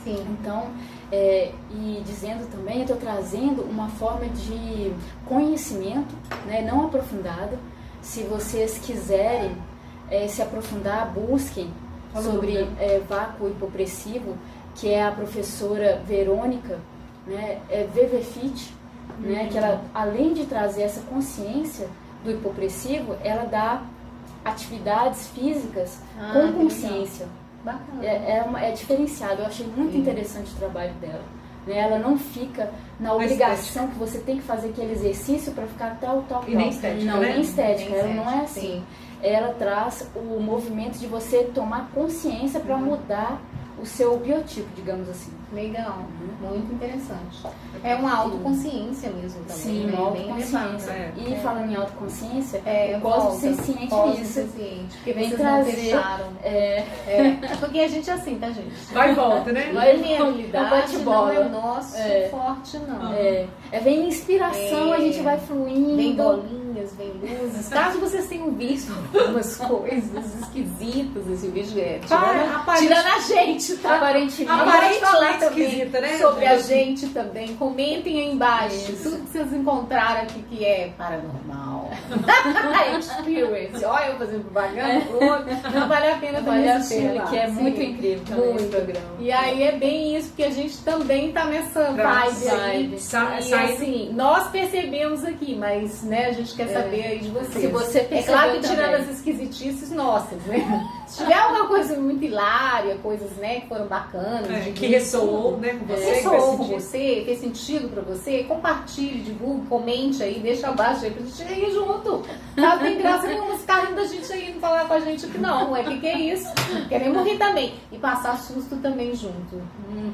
Sim. Então, e dizendo também, eu estou trazendo uma forma de conhecimento, né, não aprofundada. Se vocês quiserem se aprofundar, busquem sobre vácuo hipopressivo, que é a professora Verônica, né, VVFit, né, que ela, além de trazer essa consciência do hipopressivo, ela dá atividades físicas com consciência. Bacana. É diferenciado, eu achei muito interessante o trabalho dela. Né? Ela não fica na obrigação que você tem que fazer aquele exercício para ficar tal. E nem estética, não, né? nem estética, Nem ela não é assim. Sim. Ela traz o movimento de você tomar consciência para mudar o seu biotipo, digamos assim. Legal, muito interessante. É uma autoconsciência mesmo também. Sim, né? uma Bem autoconsciência. elevada. E falando em autoconsciência, eu o cosmos senciente nisso. Porque Vem vocês trazer. não fecharam. Porque a gente é assim, tá, gente? vai e volta, né? Linearidade não é nosso forte, não. Vem inspiração, a gente vai fluindo. Vem bolinhas, vem luzes. Caso vocês tenham visto algumas coisas esquisitas nesse vídeo, tirando a gente, tá? Aparentemente lá também, esquisita, né? sobre a gente também. Comentem aí embaixo tudo que vocês encontraram aqui que é paranormal. Experience. Olha eu fazendo propaganda pro outro. Não vale a pena também assistir lá. que é muito incrível também esse programa. E aí é bem isso, porque a gente também tá nessa vibe aí. E assim, nós percebemos aqui, mas né, a gente quer saber aí de vocês. Se você percebeu claro que tirando também. as esquisitices nossas, né? Se tiver alguma coisa muito hilária, coisas, né, que foram bacanas, que ressoou, né, com você, ressoou com você, fez sentido pra você, compartilhe, divulgue, comente aí, deixa abaixo aí pra gente ir junto. Não tem graça nenhuma ficar rindo da gente aí, não falar com a gente que não, que é isso? Queremos rir também. E passar susto também junto.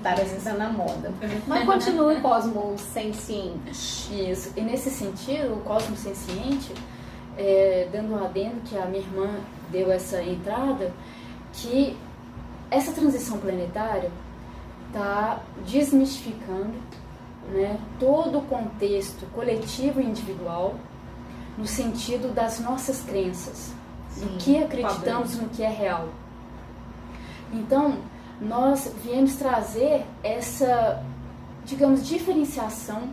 Parece que tá na moda. Mas continue Cosmo Senciente. Isso. E nesse sentido, o Cosmo Senciente, dando um adendo que a minha irmã deu essa entrada, que essa transição planetária está desmistificando, né, todo o contexto coletivo e individual no sentido das nossas crenças, do que acreditamos, no que é real. Então, nós viemos trazer essa, digamos, diferenciação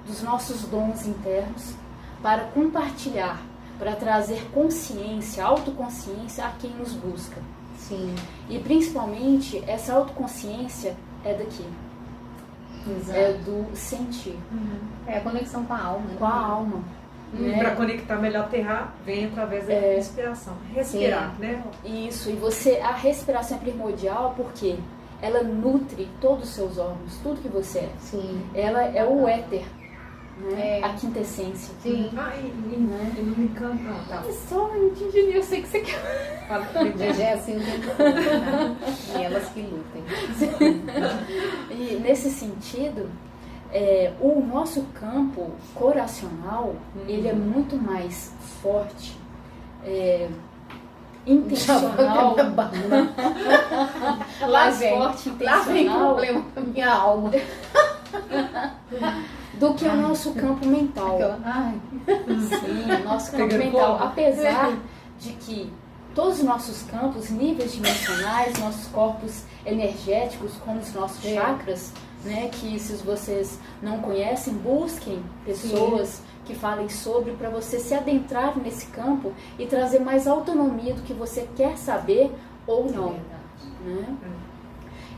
dos nossos dons internos para compartilhar, para trazer consciência, autoconsciência a quem nos busca. Sim. E principalmente essa autoconsciência é daqui. Exato. É do sentir. É a conexão com a alma. Com a alma. Né? Para conectar melhor a terra, vem através da respiração. Respirar, né? Isso, e a respiração é primordial porque ela nutre todos os seus órgãos, tudo que você é. Sim. Ela é o éter, né? A quintessência. Sim. E não me encanta, não, tá? Só eu sei que você quer. Fala comigo. Já é assim o tempo todo, né? E elas que lutem. E nesse sentido, o nosso campo coracional, ele é muito mais forte, intencional, mais forte, Lá vem intencional problema com a minha alma. do que o nosso campo mental. Ai. Sim, o nosso campo Pegando mental. fogo. Apesar de que todos os nossos campos, níveis dimensionais, nossos corpos energéticos, como os nossos chakras, né, que se vocês não conhecem, busquem pessoas que falem sobre, para você se adentrar nesse campo e trazer mais autonomia do que você quer saber ou não. Né?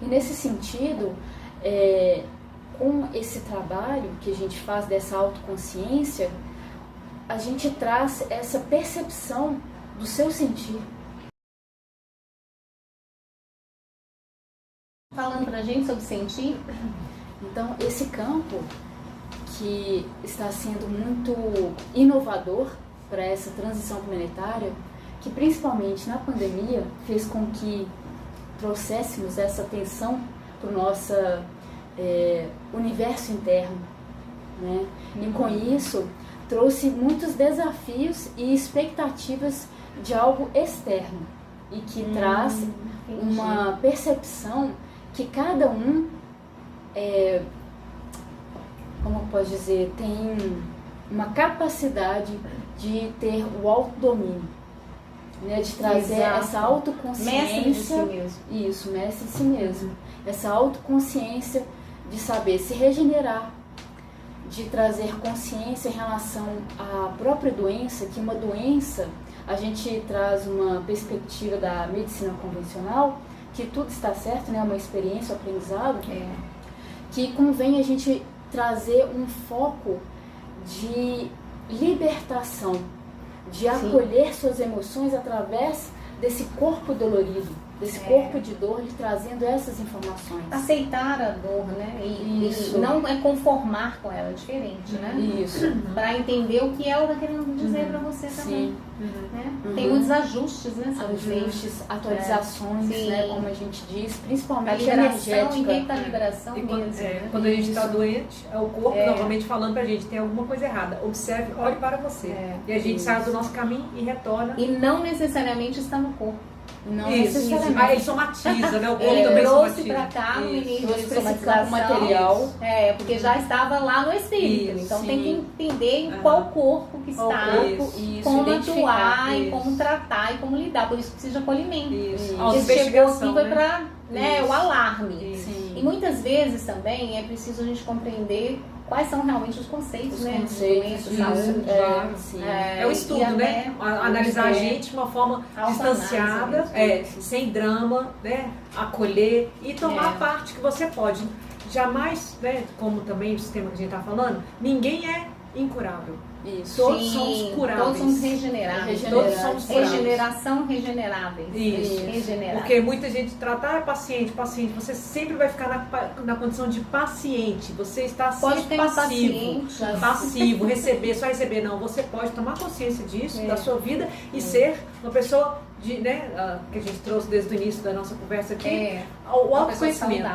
E nesse sentido, com esse trabalho que a gente faz dessa autoconsciência, a gente traz essa percepção do seu sentir. Falando pra gente sobre sentir. Então, esse campo que está sendo muito inovador para essa transição planetária, que principalmente na pandemia fez com que trouxéssemos essa atenção para o nosso universo interno, né? E com isso trouxe muitos desafios e expectativas de algo externo e que traz uma percepção que cada um, como eu posso dizer, tem uma capacidade de ter o autodomínio, né? De trazer essa autoconsciência. Mestre de si mesmo. Isso, mestre de si mesmo. Essa autoconsciência de saber se regenerar, de trazer consciência em relação à própria doença, que uma doença, a gente traz uma perspectiva da medicina convencional, que tudo está certo, né? Uma experiência, um aprendizado, que convém a gente trazer um foco de libertação, de acolher suas emoções através desse corpo dolorido, desse corpo de dor, lhe trazendo essas informações. Aceitar a dor, né? E não é conformar com ela, é diferente, né? Isso. Para entender o que ela está querendo dizer para você também. Sim. Né? Tem muitos ajustes, né? Ajustes, atualizações, né? Como a gente diz, principalmente energética. E recalibração recalibração mesmo. Né? Quando a gente está doente, é o corpo novamente falando pra gente, tem alguma coisa errada. Observe, olhe para você. E a gente sai do nosso caminho e retorna. E não necessariamente está no corpo. Não isso, necessariamente. Aí ele somatiza, né? O corpo também trouxe somatiza. para cá no início de esse somatização. material. Porque já estava lá no espírito. Isso, então sim. tem que entender em qual corpo que está, como atuar e como tratar e como lidar. Por isso precisa de acolhimento. Isso. Porque chegou aqui foi né? para o alarme. Sim. E muitas vezes também é preciso a gente compreender quais são realmente os conceitos, Os né? conceitos, de saúde. sim. É o estudo, né? Analisar a gente de uma forma distanciada, sem drama, né? Acolher e tomar a parte que você pode. Jamais, né? Como também o sistema que a gente está falando, ninguém é incurável. Isso. Todos somos curáveis. Todos somos regeneráveis. Todos somos curáveis. Regeneração, regeneráveis. Isso. Regeneráveis. Porque muita gente trata, paciente. Você sempre vai ficar na condição de paciente. Você está pode sempre ter passivo. Passivo, receber, só receber. Não, você pode tomar consciência disso, da sua vida e ser uma pessoa que a gente trouxe desde o início da nossa conversa aqui, o autoconhecimento.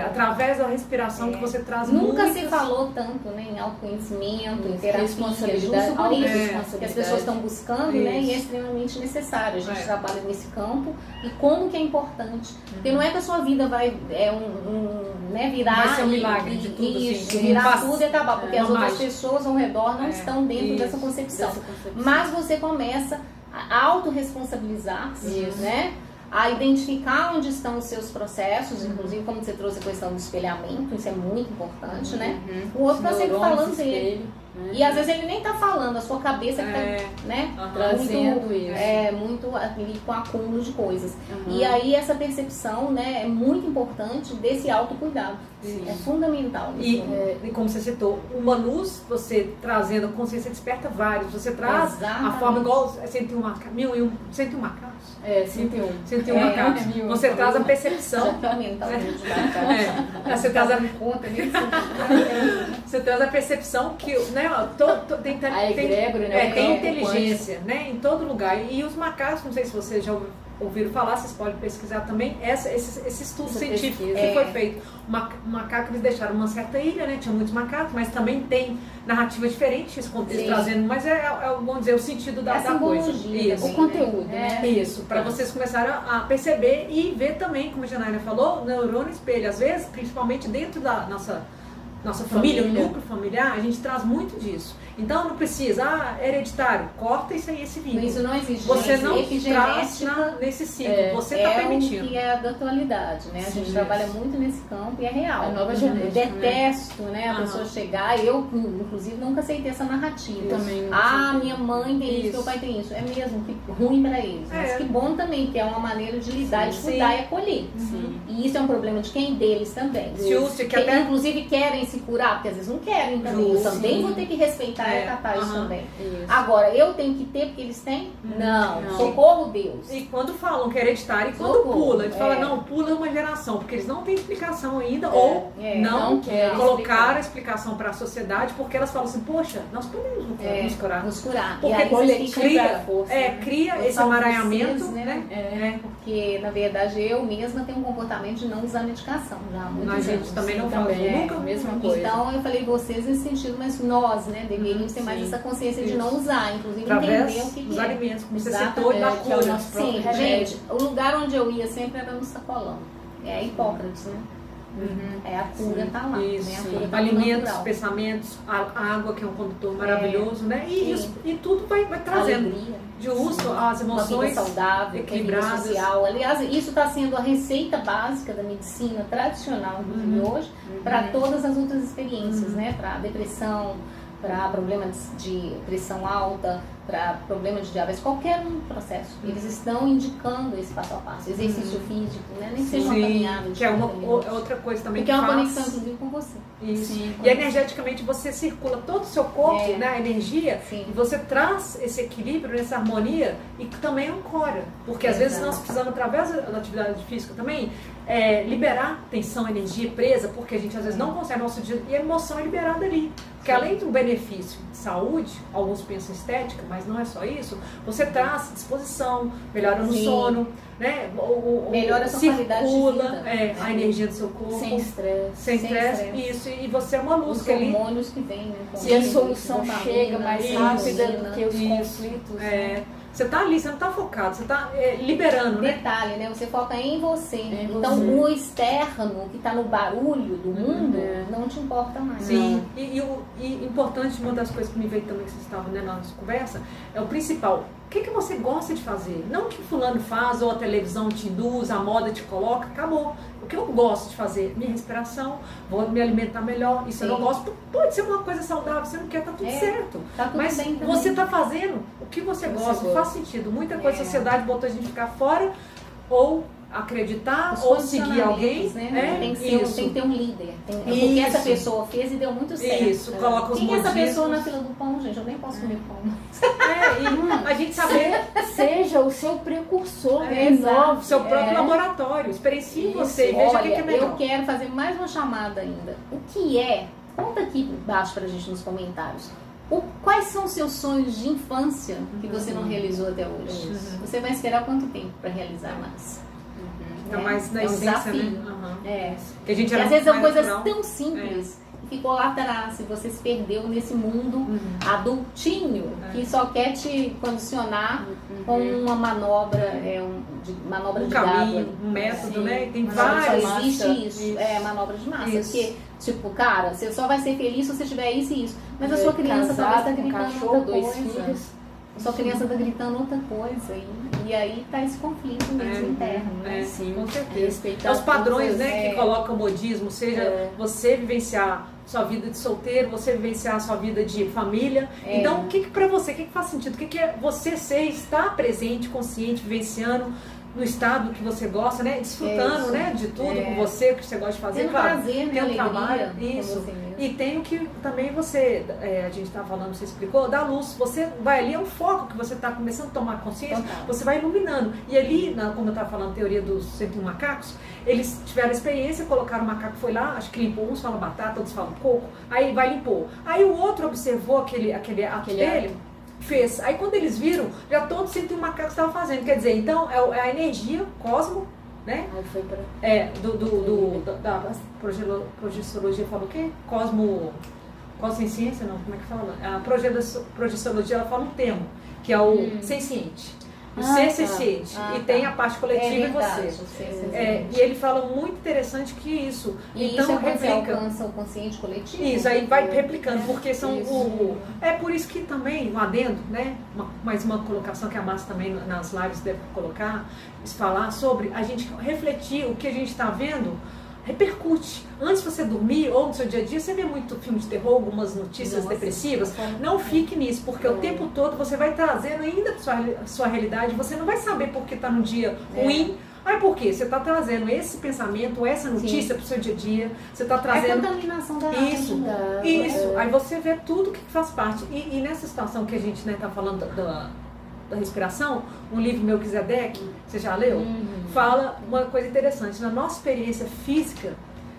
Através da respiração que você traz. Nunca se falou tanto, né, em autoconhecimento, em terapia, justamente que as pessoas estão buscando, né, e é extremamente necessário. A gente trabalha nesse campo e como que é importante. Porque não é que a sua vida vai virar vai ser um milagre de tudo, isso, virar tudo e acabar, porque as outras pessoas ao redor não estão dentro dessa concepção. Mas você começa a autorresponsabilizar-se, né? A identificar onde estão os seus processos, inclusive como você trouxe a questão do espelhamento, isso é muito importante, né? O outro está sempre falando dele. E às vezes ele nem está falando, a sua cabeça que está, né? Trazendo isso. Muito ali com acúmulo de coisas. E aí essa percepção, né, é muito importante desse autocuidado. É fundamental. E como você citou, uma luz, você trazendo a consciência desperta vários. Você traz a forma igual 101 macacos. 101 macacos. Você traz a percepção. Você traz você traz a percepção que, né, tem inteligência, né, em todo lugar. E os macacos, não sei se vocês já ouviram falar, vocês podem pesquisar também, esse estudo científico que foi feito. O macaco, eles deixaram uma certa ilha, né, tinha muitos macacos, mas também tem narrativa diferente, eles trazendo, mas vamos dizer, o sentido da coisa. Isso. O conteúdo, né? Isso, para vocês começarem a perceber e ver também, como a Janaína falou, neurônio espelho, às vezes, principalmente dentro da nossa família, o núcleo familiar, a gente traz muito disso. Então não precisa, hereditário, corta isso aí, esse vínculo. Isso não existe. Você não traz nesse ciclo, você está permitindo. O que é da atualidade, né? A gente trabalha muito nesse campo e é real. A nova genética. Eu detesto, né? A pessoa chegar, eu inclusive nunca aceitei essa narrativa. Minha mãe tem isso, meu pai tem isso. É mesmo, que ruim para eles. Mas que bom também, que é uma maneira de lidar, de cuidar e acolher. E isso é um problema de quem? Deles também. Inclusive querem se curar, porque às vezes não querem também. Eu também vou ter que respeitar e acatar isso também. Agora, eu tenho que ter porque eles têm? Não. Socorro, Deus. E quando falam que é hereditário, e quando pula, eles falam, não, pula uma geração, porque eles não têm explicação ainda, ou não colocaram a explicação para a sociedade, porque elas falam assim, poxa, nós podemos nos curar. Porque cria esse amaranhamento, né? Porque, na verdade, eu mesma tenho um comportamento de não usar medicação já há muitos anos. A gente também não fala nunca a mesma coisa. Então, eu falei vocês nesse sentido, mas nós, né, deveríamos ter mais essa consciência de não usar, inclusive entender o que os alimentos, como você citou, citou, da cura. Sim, gente, o lugar onde eu ia sempre era no sacolão. É Hipócrates, né? A cura tá lá. Isso, né? A cura tá alimentos, pensamentos, a água que é um condutor maravilhoso, né? E tudo vai trazendo. Alegria. De uso, as emoções uma vida saudável, equilibradas. Social. Aliás, isso está sendo a receita básica da medicina tradicional hoje para todas as outras experiências, né? Para depressão, para problema de pressão alta, para problema de diabetes, qualquer processo. Eles estão indicando esse passo a passo, exercício físico, né? Nem que seja uma caminhada. Que é outra coisa também. Porque é uma conexão, inclusive, com você. Isso. E energeticamente você circula todo o seu corpo, né? A energia, e você traz esse equilíbrio, essa harmonia, e também ancora. Porque às vezes nós precisamos, através da atividade física também, liberar tensão, energia presa, porque a gente às vezes não consegue nosso dia, e a emoção é liberada ali. Porque além do benefício de saúde, alguns pensam estética, mas não é só isso, você traz disposição, melhora no sono, né? Melhora a sua qualidade de vida. A energia do seu corpo. Sem estresse. Isso, e você é uma luz. Os hormônios que vem, né? Se a solução chega mais rápida do que os conflitos. Você está ali, você não está focado, você está liberando, né? Detalhe, né? Você foca em você. Então, o externo, que está no barulho do mundo, não te importa mais. Sim. E importante, uma das coisas que me veio também, que vocês estavam na nossa conversa, é o principal. O que você gosta de fazer? Não o que fulano faz, ou a televisão te induz, a moda te coloca, acabou. O que eu gosto de fazer? Minha respiração, vou me alimentar melhor. E se eu não gosto, pode ser uma coisa saudável, você não quer, tá tudo certo. Tá tudo mas bem você está fazendo o que você gosta, faz sentido. Muita coisa a sociedade botou a gente ficar fora, ou acreditar Os ou seguir alguém, né? Tem que ter um líder. Porque Isso. essa pessoa fez e deu muito certo. Isso, coloca os Quem é essa modismos. pessoa na fila do pão, gente? Eu nem posso comer pão. E a gente saber Seja o seu precursor, o seu próprio laboratório, experiencie você e veja o que é melhor. Eu quero fazer mais uma chamada ainda. O que é? Conta aqui embaixo pra gente nos comentários. Quais são os seus sonhos de infância que você não realizou até hoje? Você vai esperar quanto tempo para realizar mais? Então, mais na é um essência, desafio. né? Que a gente às vezes são coisas natural. tão simples e ficou lá atrás, se você se perdeu nesse mundo adultinho que só quer te condicionar com uma manobra, manobra de caminho, gado. um método, né? Tem Só vários. existe isso. Manobra de massa. Isso. Porque, tipo, cara, você só vai ser feliz se você tiver isso e isso. Mas a sua criança talvez tá gritando outra dois coisa. filhos. A sua criança tá gritando outra coisa. E aí tá esse conflito mesmo interno, né? Sim, com certeza. respeitar Os padrões, todas, né, que colocam o modismo, seja você vivenciar sua vida de solteiro, você vivenciar sua vida de família. Então, o que para você, o que faz sentido? O que é você estar presente, consciente, vivenciando no estado que você gosta, né? Desfrutando, né? De tudo com você, que você gosta de fazer. Tendo claro, prazer, tem um alegria trabalho, com isso. você mesmo. E tem o que também você, a gente está falando, você explicou, da luz. Você vai ali, é um foco que você está começando a tomar consciência, você vai iluminando. E ali, como eu estava falando, teoria dos 101 macacos, eles tiveram a experiência, colocaram o macaco, foi lá, acho que limpou, uns falam batata, outros falam coco, aí vai limpou. Aí o outro observou aquele ato dele, fez. Aí quando eles viram, já todos 101 macacos estavam fazendo. Quer dizer, então é a energia, cosmo, né? Aí foi pra... Da projeciologia fala o quê? Cosmo em ciência, não, como é que fala? A projeciologia, ela fala um termo, que é o senciente. O ser ciente. E tem a parte coletiva em você. E ele fala muito interessante que isso. E então, isso é quando você replica. alcança o consciente coletivo? Isso, aí vai replicando, porque são É por isso que também, um adendo, né? Mais uma colocação que a Márcia também nas lives deve colocar, falar sobre a gente refletir o que a gente está vendo, repercute. Antes de você dormir ou no seu dia a dia, você vê muito filme de terror, algumas notícias depressivas. Não fique nisso, porque o tempo todo você vai trazendo ainda para sua realidade, você não vai saber porque está num dia ruim. Aí por quê? Você está trazendo esse pensamento, essa notícia para o seu dia a dia, você está trazendo... É contaminação da Isso. Aí você vê tudo que faz parte. E nessa situação que a gente está falando da respiração, um livro meu, Kizedek, você já leu? Fala uma coisa interessante. Na nossa experiência física,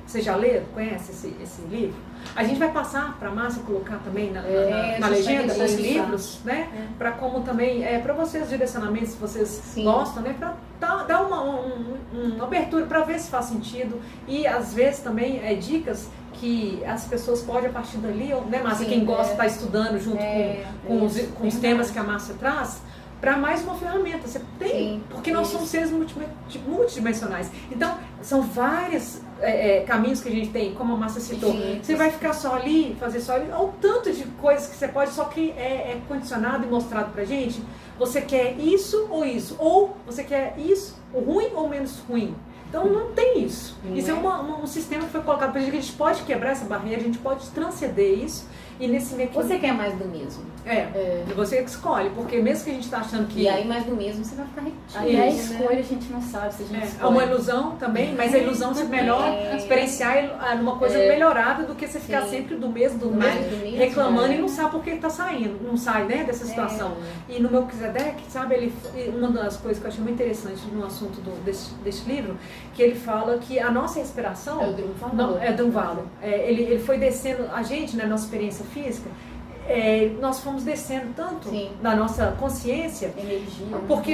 você já leu? Conhece esse livro? A gente vai passar para a Márcia colocar também na legenda dos livros, né? Para como também, para vocês direcionamentos, se vocês gostam, né? Para dar uma abertura para ver se faz sentido. E às vezes também dicas que as pessoas podem a partir dali, né, Márcia? Quem gosta está estudando junto com os temas que a Márcia traz, para mais uma ferramenta. Você tem, porque nós somos seres multidimensionais. Então, são vários caminhos que a gente tem, como a Márcia citou. Você vai ficar só ali, fazer só ali, ou tanto de coisas que você pode, só que é condicionado e mostrado pra gente. Você quer isso ou isso? Ou você quer isso, o ruim ou menos ruim? Então não tem isso. Isso é um sistema que foi colocado pra gente, que a gente pode quebrar essa barreira, a gente pode transcender isso. E nesse meio que... Você quer mais do mesmo. E você que escolhe, porque mesmo que a gente tá achando que... E aí mais do mesmo você vai ficar repetindo. Aí a escolha a gente não sabe se a gente escolhe. É uma ilusão também, mas a ilusão é melhor experienciar numa coisa melhorada do que você ficar sempre do mesmo, reclamando e não sabe por que tá saindo, não sai, né, dessa situação. E no meu Kizedek, sabe, uma das coisas que eu achei muito interessante no assunto desse livro, que ele fala que a nossa respiração... É de um valor. Ele foi descendo, a gente, na nossa experiência física, nós fomos descendo tanto da nossa consciência, energia, porque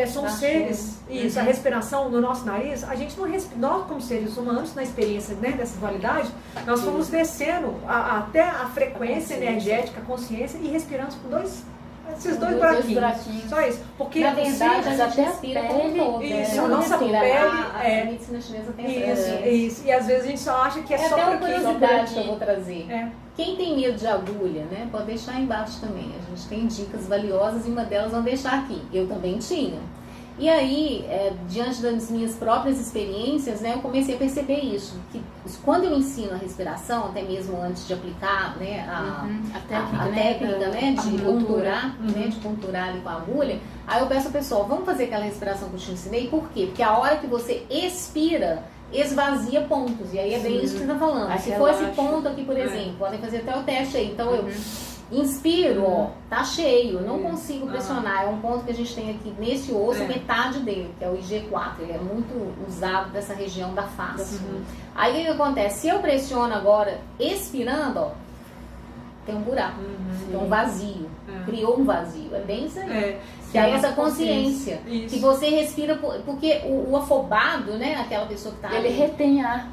somos seres, isso, a respiração no nosso nariz, a gente não respira, nós como seres humanos, na experiência, né, dessa dualidade, nós fomos descendo até a frequência energética, a consciência, e respiramos por esses dois buraquinhos. Só isso. Porque na verdade, a gente respira como todo. Isso, a nossa pele. A medicina chinesa tem isso. E às vezes a gente só acha que é só até por uma aqui. curiosidade que eu vou trazer. Quem tem medo de agulha, né, pode deixar embaixo também. A gente tem dicas valiosas e uma delas vamos deixar aqui. Eu também tinha. E aí, diante das minhas próprias experiências, né, eu comecei a perceber isso, que quando eu ensino a respiração, até mesmo antes de aplicar, né, a técnica, né, de ponturar, né, de ponturar ali com a agulha, aí eu peço ao pessoal, vamos fazer aquela respiração que eu te ensinei, por quê? Porque a hora que você expira, esvazia pontos, e aí é bem isso que você está falando. Se for esse ponto aqui, por exemplo, podem fazer até o teste aí, então eu inspiro, ó, tá cheio, não consigo pressionar, é um ponto que a gente tem aqui nesse osso, metade dele, que é o IG4, ele é muito usado dessa região da face. Aí o que acontece? Se eu pressiono agora, expirando, ó, tem um buraco, tem um vazio, criou um vazio, é bem isso aí. Que é essa consciência, que você respira, porque o afobado, né, aquela pessoa que tá ele ali, retém ar.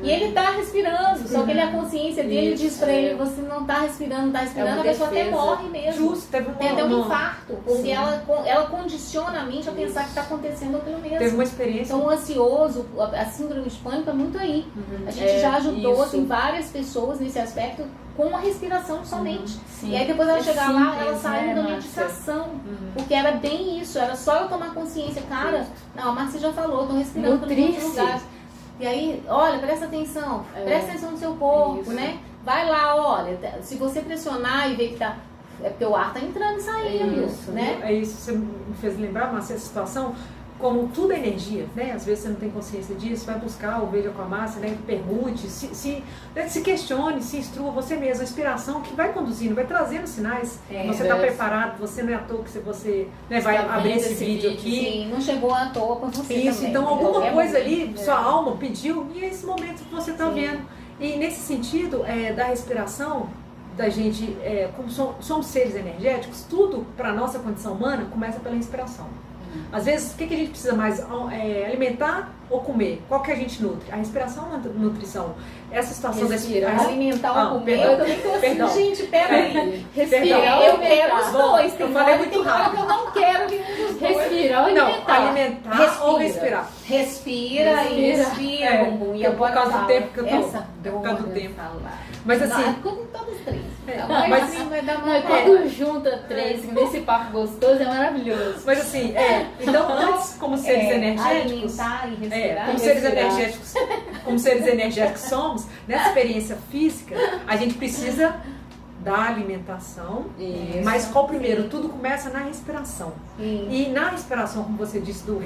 e ele tá respirando, só que a consciência dele diz pra ele, você não tá respirando, a pessoa até morre mesmo. Justo, teve tem até um infarto, porque ela condiciona a mente a pensar que tá acontecendo aquilo mesmo. Teve uma experiência. Então o ansioso, a síndrome de pânico é muito aí. A gente já ajudou assim, várias pessoas nesse aspecto com a respiração somente. E aí depois ela chegar lá, ela saiu da meditação. Porque era bem isso, era só eu tomar consciência, cara, não, a Márcia já falou, tô respirando por muitos lugares. E aí, olha, presta atenção no seu corpo, né? Vai lá, olha, se você pressionar e ver que tá... É porque o ar tá entrando e saindo, né? É isso, você me fez lembrar, Márcia, essa situação, como tudo é energia, né? Às vezes você não tem consciência disso, vai buscar o Veja com a Márcia, né? Pergunte, se questione, se instrua você mesmo, a inspiração que vai conduzindo, vai trazendo sinais. Você está preparado, você não é à toa que você né, vai abrir esse vídeo aqui. Sim, não chegou à toa para você isso, também. Então alguma coisa ali, sua alma pediu, e é esse momento que você está vendo. E nesse sentido, da respiração, da gente, como somos seres energéticos, tudo para a nossa condição humana começa pela inspiração. Às vezes, o que a gente precisa mais? Alimentar ou comer? Qual que a gente nutre? A respiração ou a nutrição? Essa situação alimentar ou comer, eu também tô assim, gente, peraí. Respirar, eu quero os dois. Eu falei muito rápido. Eu não quero nenhum dos dois. Respirar ou alimentar? Alimentar ou respirar. Respira e respira, bumbum. E por causa do tempo que eu tô. Por causa do tempo. Mas assim... Todos três. Mas assim, vai dar quando junta três nesse papo gostoso, é maravilhoso. Mas assim, então antes, como seres energéticos... Alimentar e respirar. Como seres energéticos somos, nessa experiência física, a gente precisa da alimentação, mas qual primeiro? Tudo começa na respiração. E na respiração, como você disse, do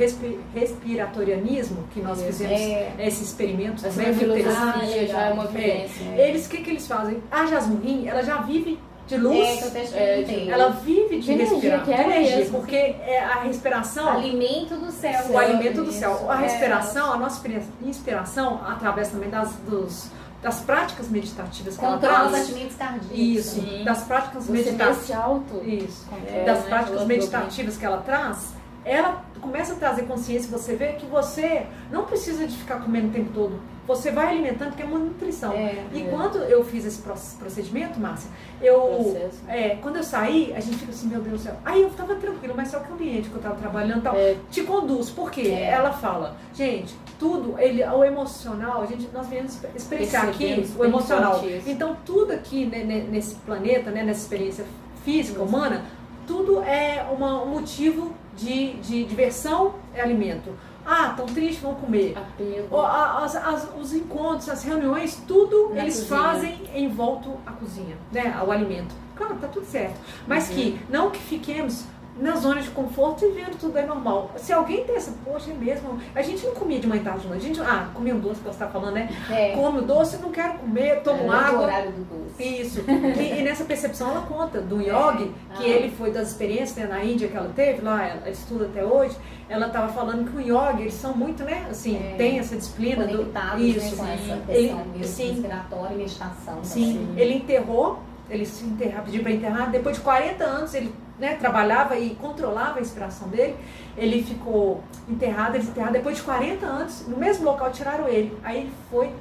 respiratorianismo, que nós fizemos esse experimento, essa filosofia já é uma vivência. Eles, o que eles fazem? A Jasmine, ela já vive de luz, ela vive de respirar, de energia, porque a respiração... Alimento do céu. O alimento do céu. A respiração, a nossa inspiração, através também das práticas meditativas que ela traz. Controla os batimentos cardíacos. Isso, das práticas meditativas. Isso. Das práticas meditativas que ela traz, ela começa a trazer consciência, você vê que você não precisa de ficar comendo o tempo todo. Você vai alimentando, porque é uma nutrição. Quando eu fiz esse procedimento, Márcia, quando eu saí, a gente fica assim, meu Deus do céu. Aí eu tava tranquilo, mas só que o ambiente que eu tava trabalhando tal, te conduz. Por quê? Ela fala, gente, tudo, o emocional, nós viemos experienciar aqui o emocional. Então, tudo aqui nesse planeta, nessa experiência física, humana, tudo é um motivo de diversão, é alimento. Estão tristes, vão comer. Os encontros, as reuniões, tudo eles fazem em volta à cozinha, né? Ao alimento. Claro, tá tudo certo. Mas não que fiquemos na zona de conforto e vendo tudo é normal. Se alguém tem essa, poxa, é mesmo. A gente não comia de manhã, tarde, de noite. A gente, comia um doce, que você tá falando, né? Come o doce, não quero comer, tomo água. O horário do doce. Isso. E nessa percepção ela conta do yogi, que ele foi das experiências, né, na Índia que ela teve, lá ela estuda até hoje. Ela estava falando que o yogi, eles são muito, né, assim, tem essa disciplina. Conectados, isso, né, com essa questão respiratória e meditação. Sim, ele enterrou, ele se enterrava, pediu para enterrar, depois de 40 anos ele trabalhava e controlava a inspiração dele, ele ficou enterrado, depois de 40 anos, no mesmo local tiraram ele, aí ele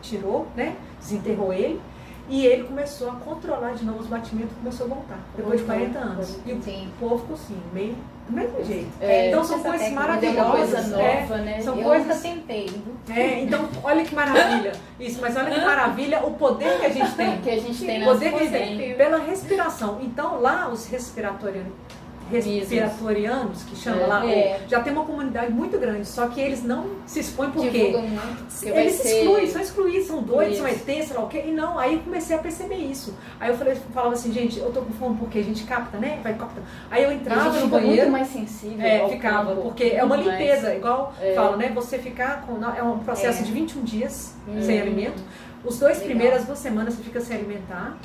tirou, né, desenterrou ele, e ele começou a controlar de novo os batimentos, começou a voltar, depois de 40 anos, e o povo ficou assim, meio do mesmo jeito. Então são coisas maravilhosas, né? São eu coisas... nunca tentei. Então, olha que maravilha. Isso, mas olha que maravilha o poder que a gente tem. Que a gente tem o poder que a gente tem pela respiração. Então, lá os respiratorianos, que chama lá, já tem uma comunidade muito grande, só que eles não se expõem porque eles se excluem, são excluídos, são doidos, são ET, sei lá o quê, e não, aí eu comecei a perceber isso. Aí eu falava assim, gente, eu tô com fome porque a gente capta, né? Vai captando. Aí eu entrava no banheiro. Muito mais sensível. Ficava, porque é uma limpeza, igual falo, né? Você ficar com. É um processo de 21 dias sem alimento. Os 2 primeiras 2 semanas você fica sem alimentar.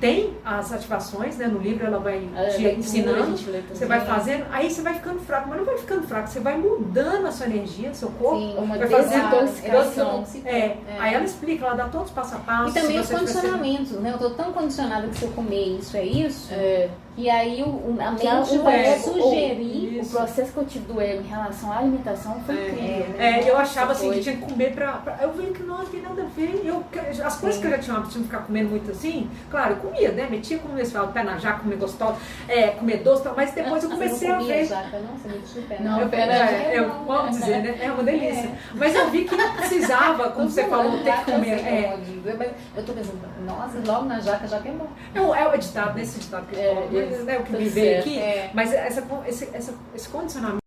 Tem as ativações, né? No livro ela vai te ensinando, você vai fazendo, aí você vai ficando fraco, mas não vai ficando fraco, você vai mudando a sua energia, seu corpo, vai fazendo aí ela explica, ela dá todos os passo a passo. E também os condicionamentos, né? Eu tô tão condicionada que se eu comer isso é isso, e aí a mente vai sugerir. O processo que eu tive do ego em relação à alimentação foi incrível. Eu achava assim que tinha que comer eu vi que não tem nada a ver. As coisas que eu já tinha hábito de ficar comendo muito assim, claro, eu comia, né? Metia como esse pé na jaca, comer gostosa, comer doce, mas depois eu comecei a ver. Jaca, não? Você metia o pé na jaca? Vamos dizer, né? É uma delícia. Mas eu vi que não precisava, como você falou, ter que comer. Eu tô pensando, nossa, logo na jaca é bom. É o ditado, nesse ditado que eu falo, o que me veio aqui, mas esse condicionamento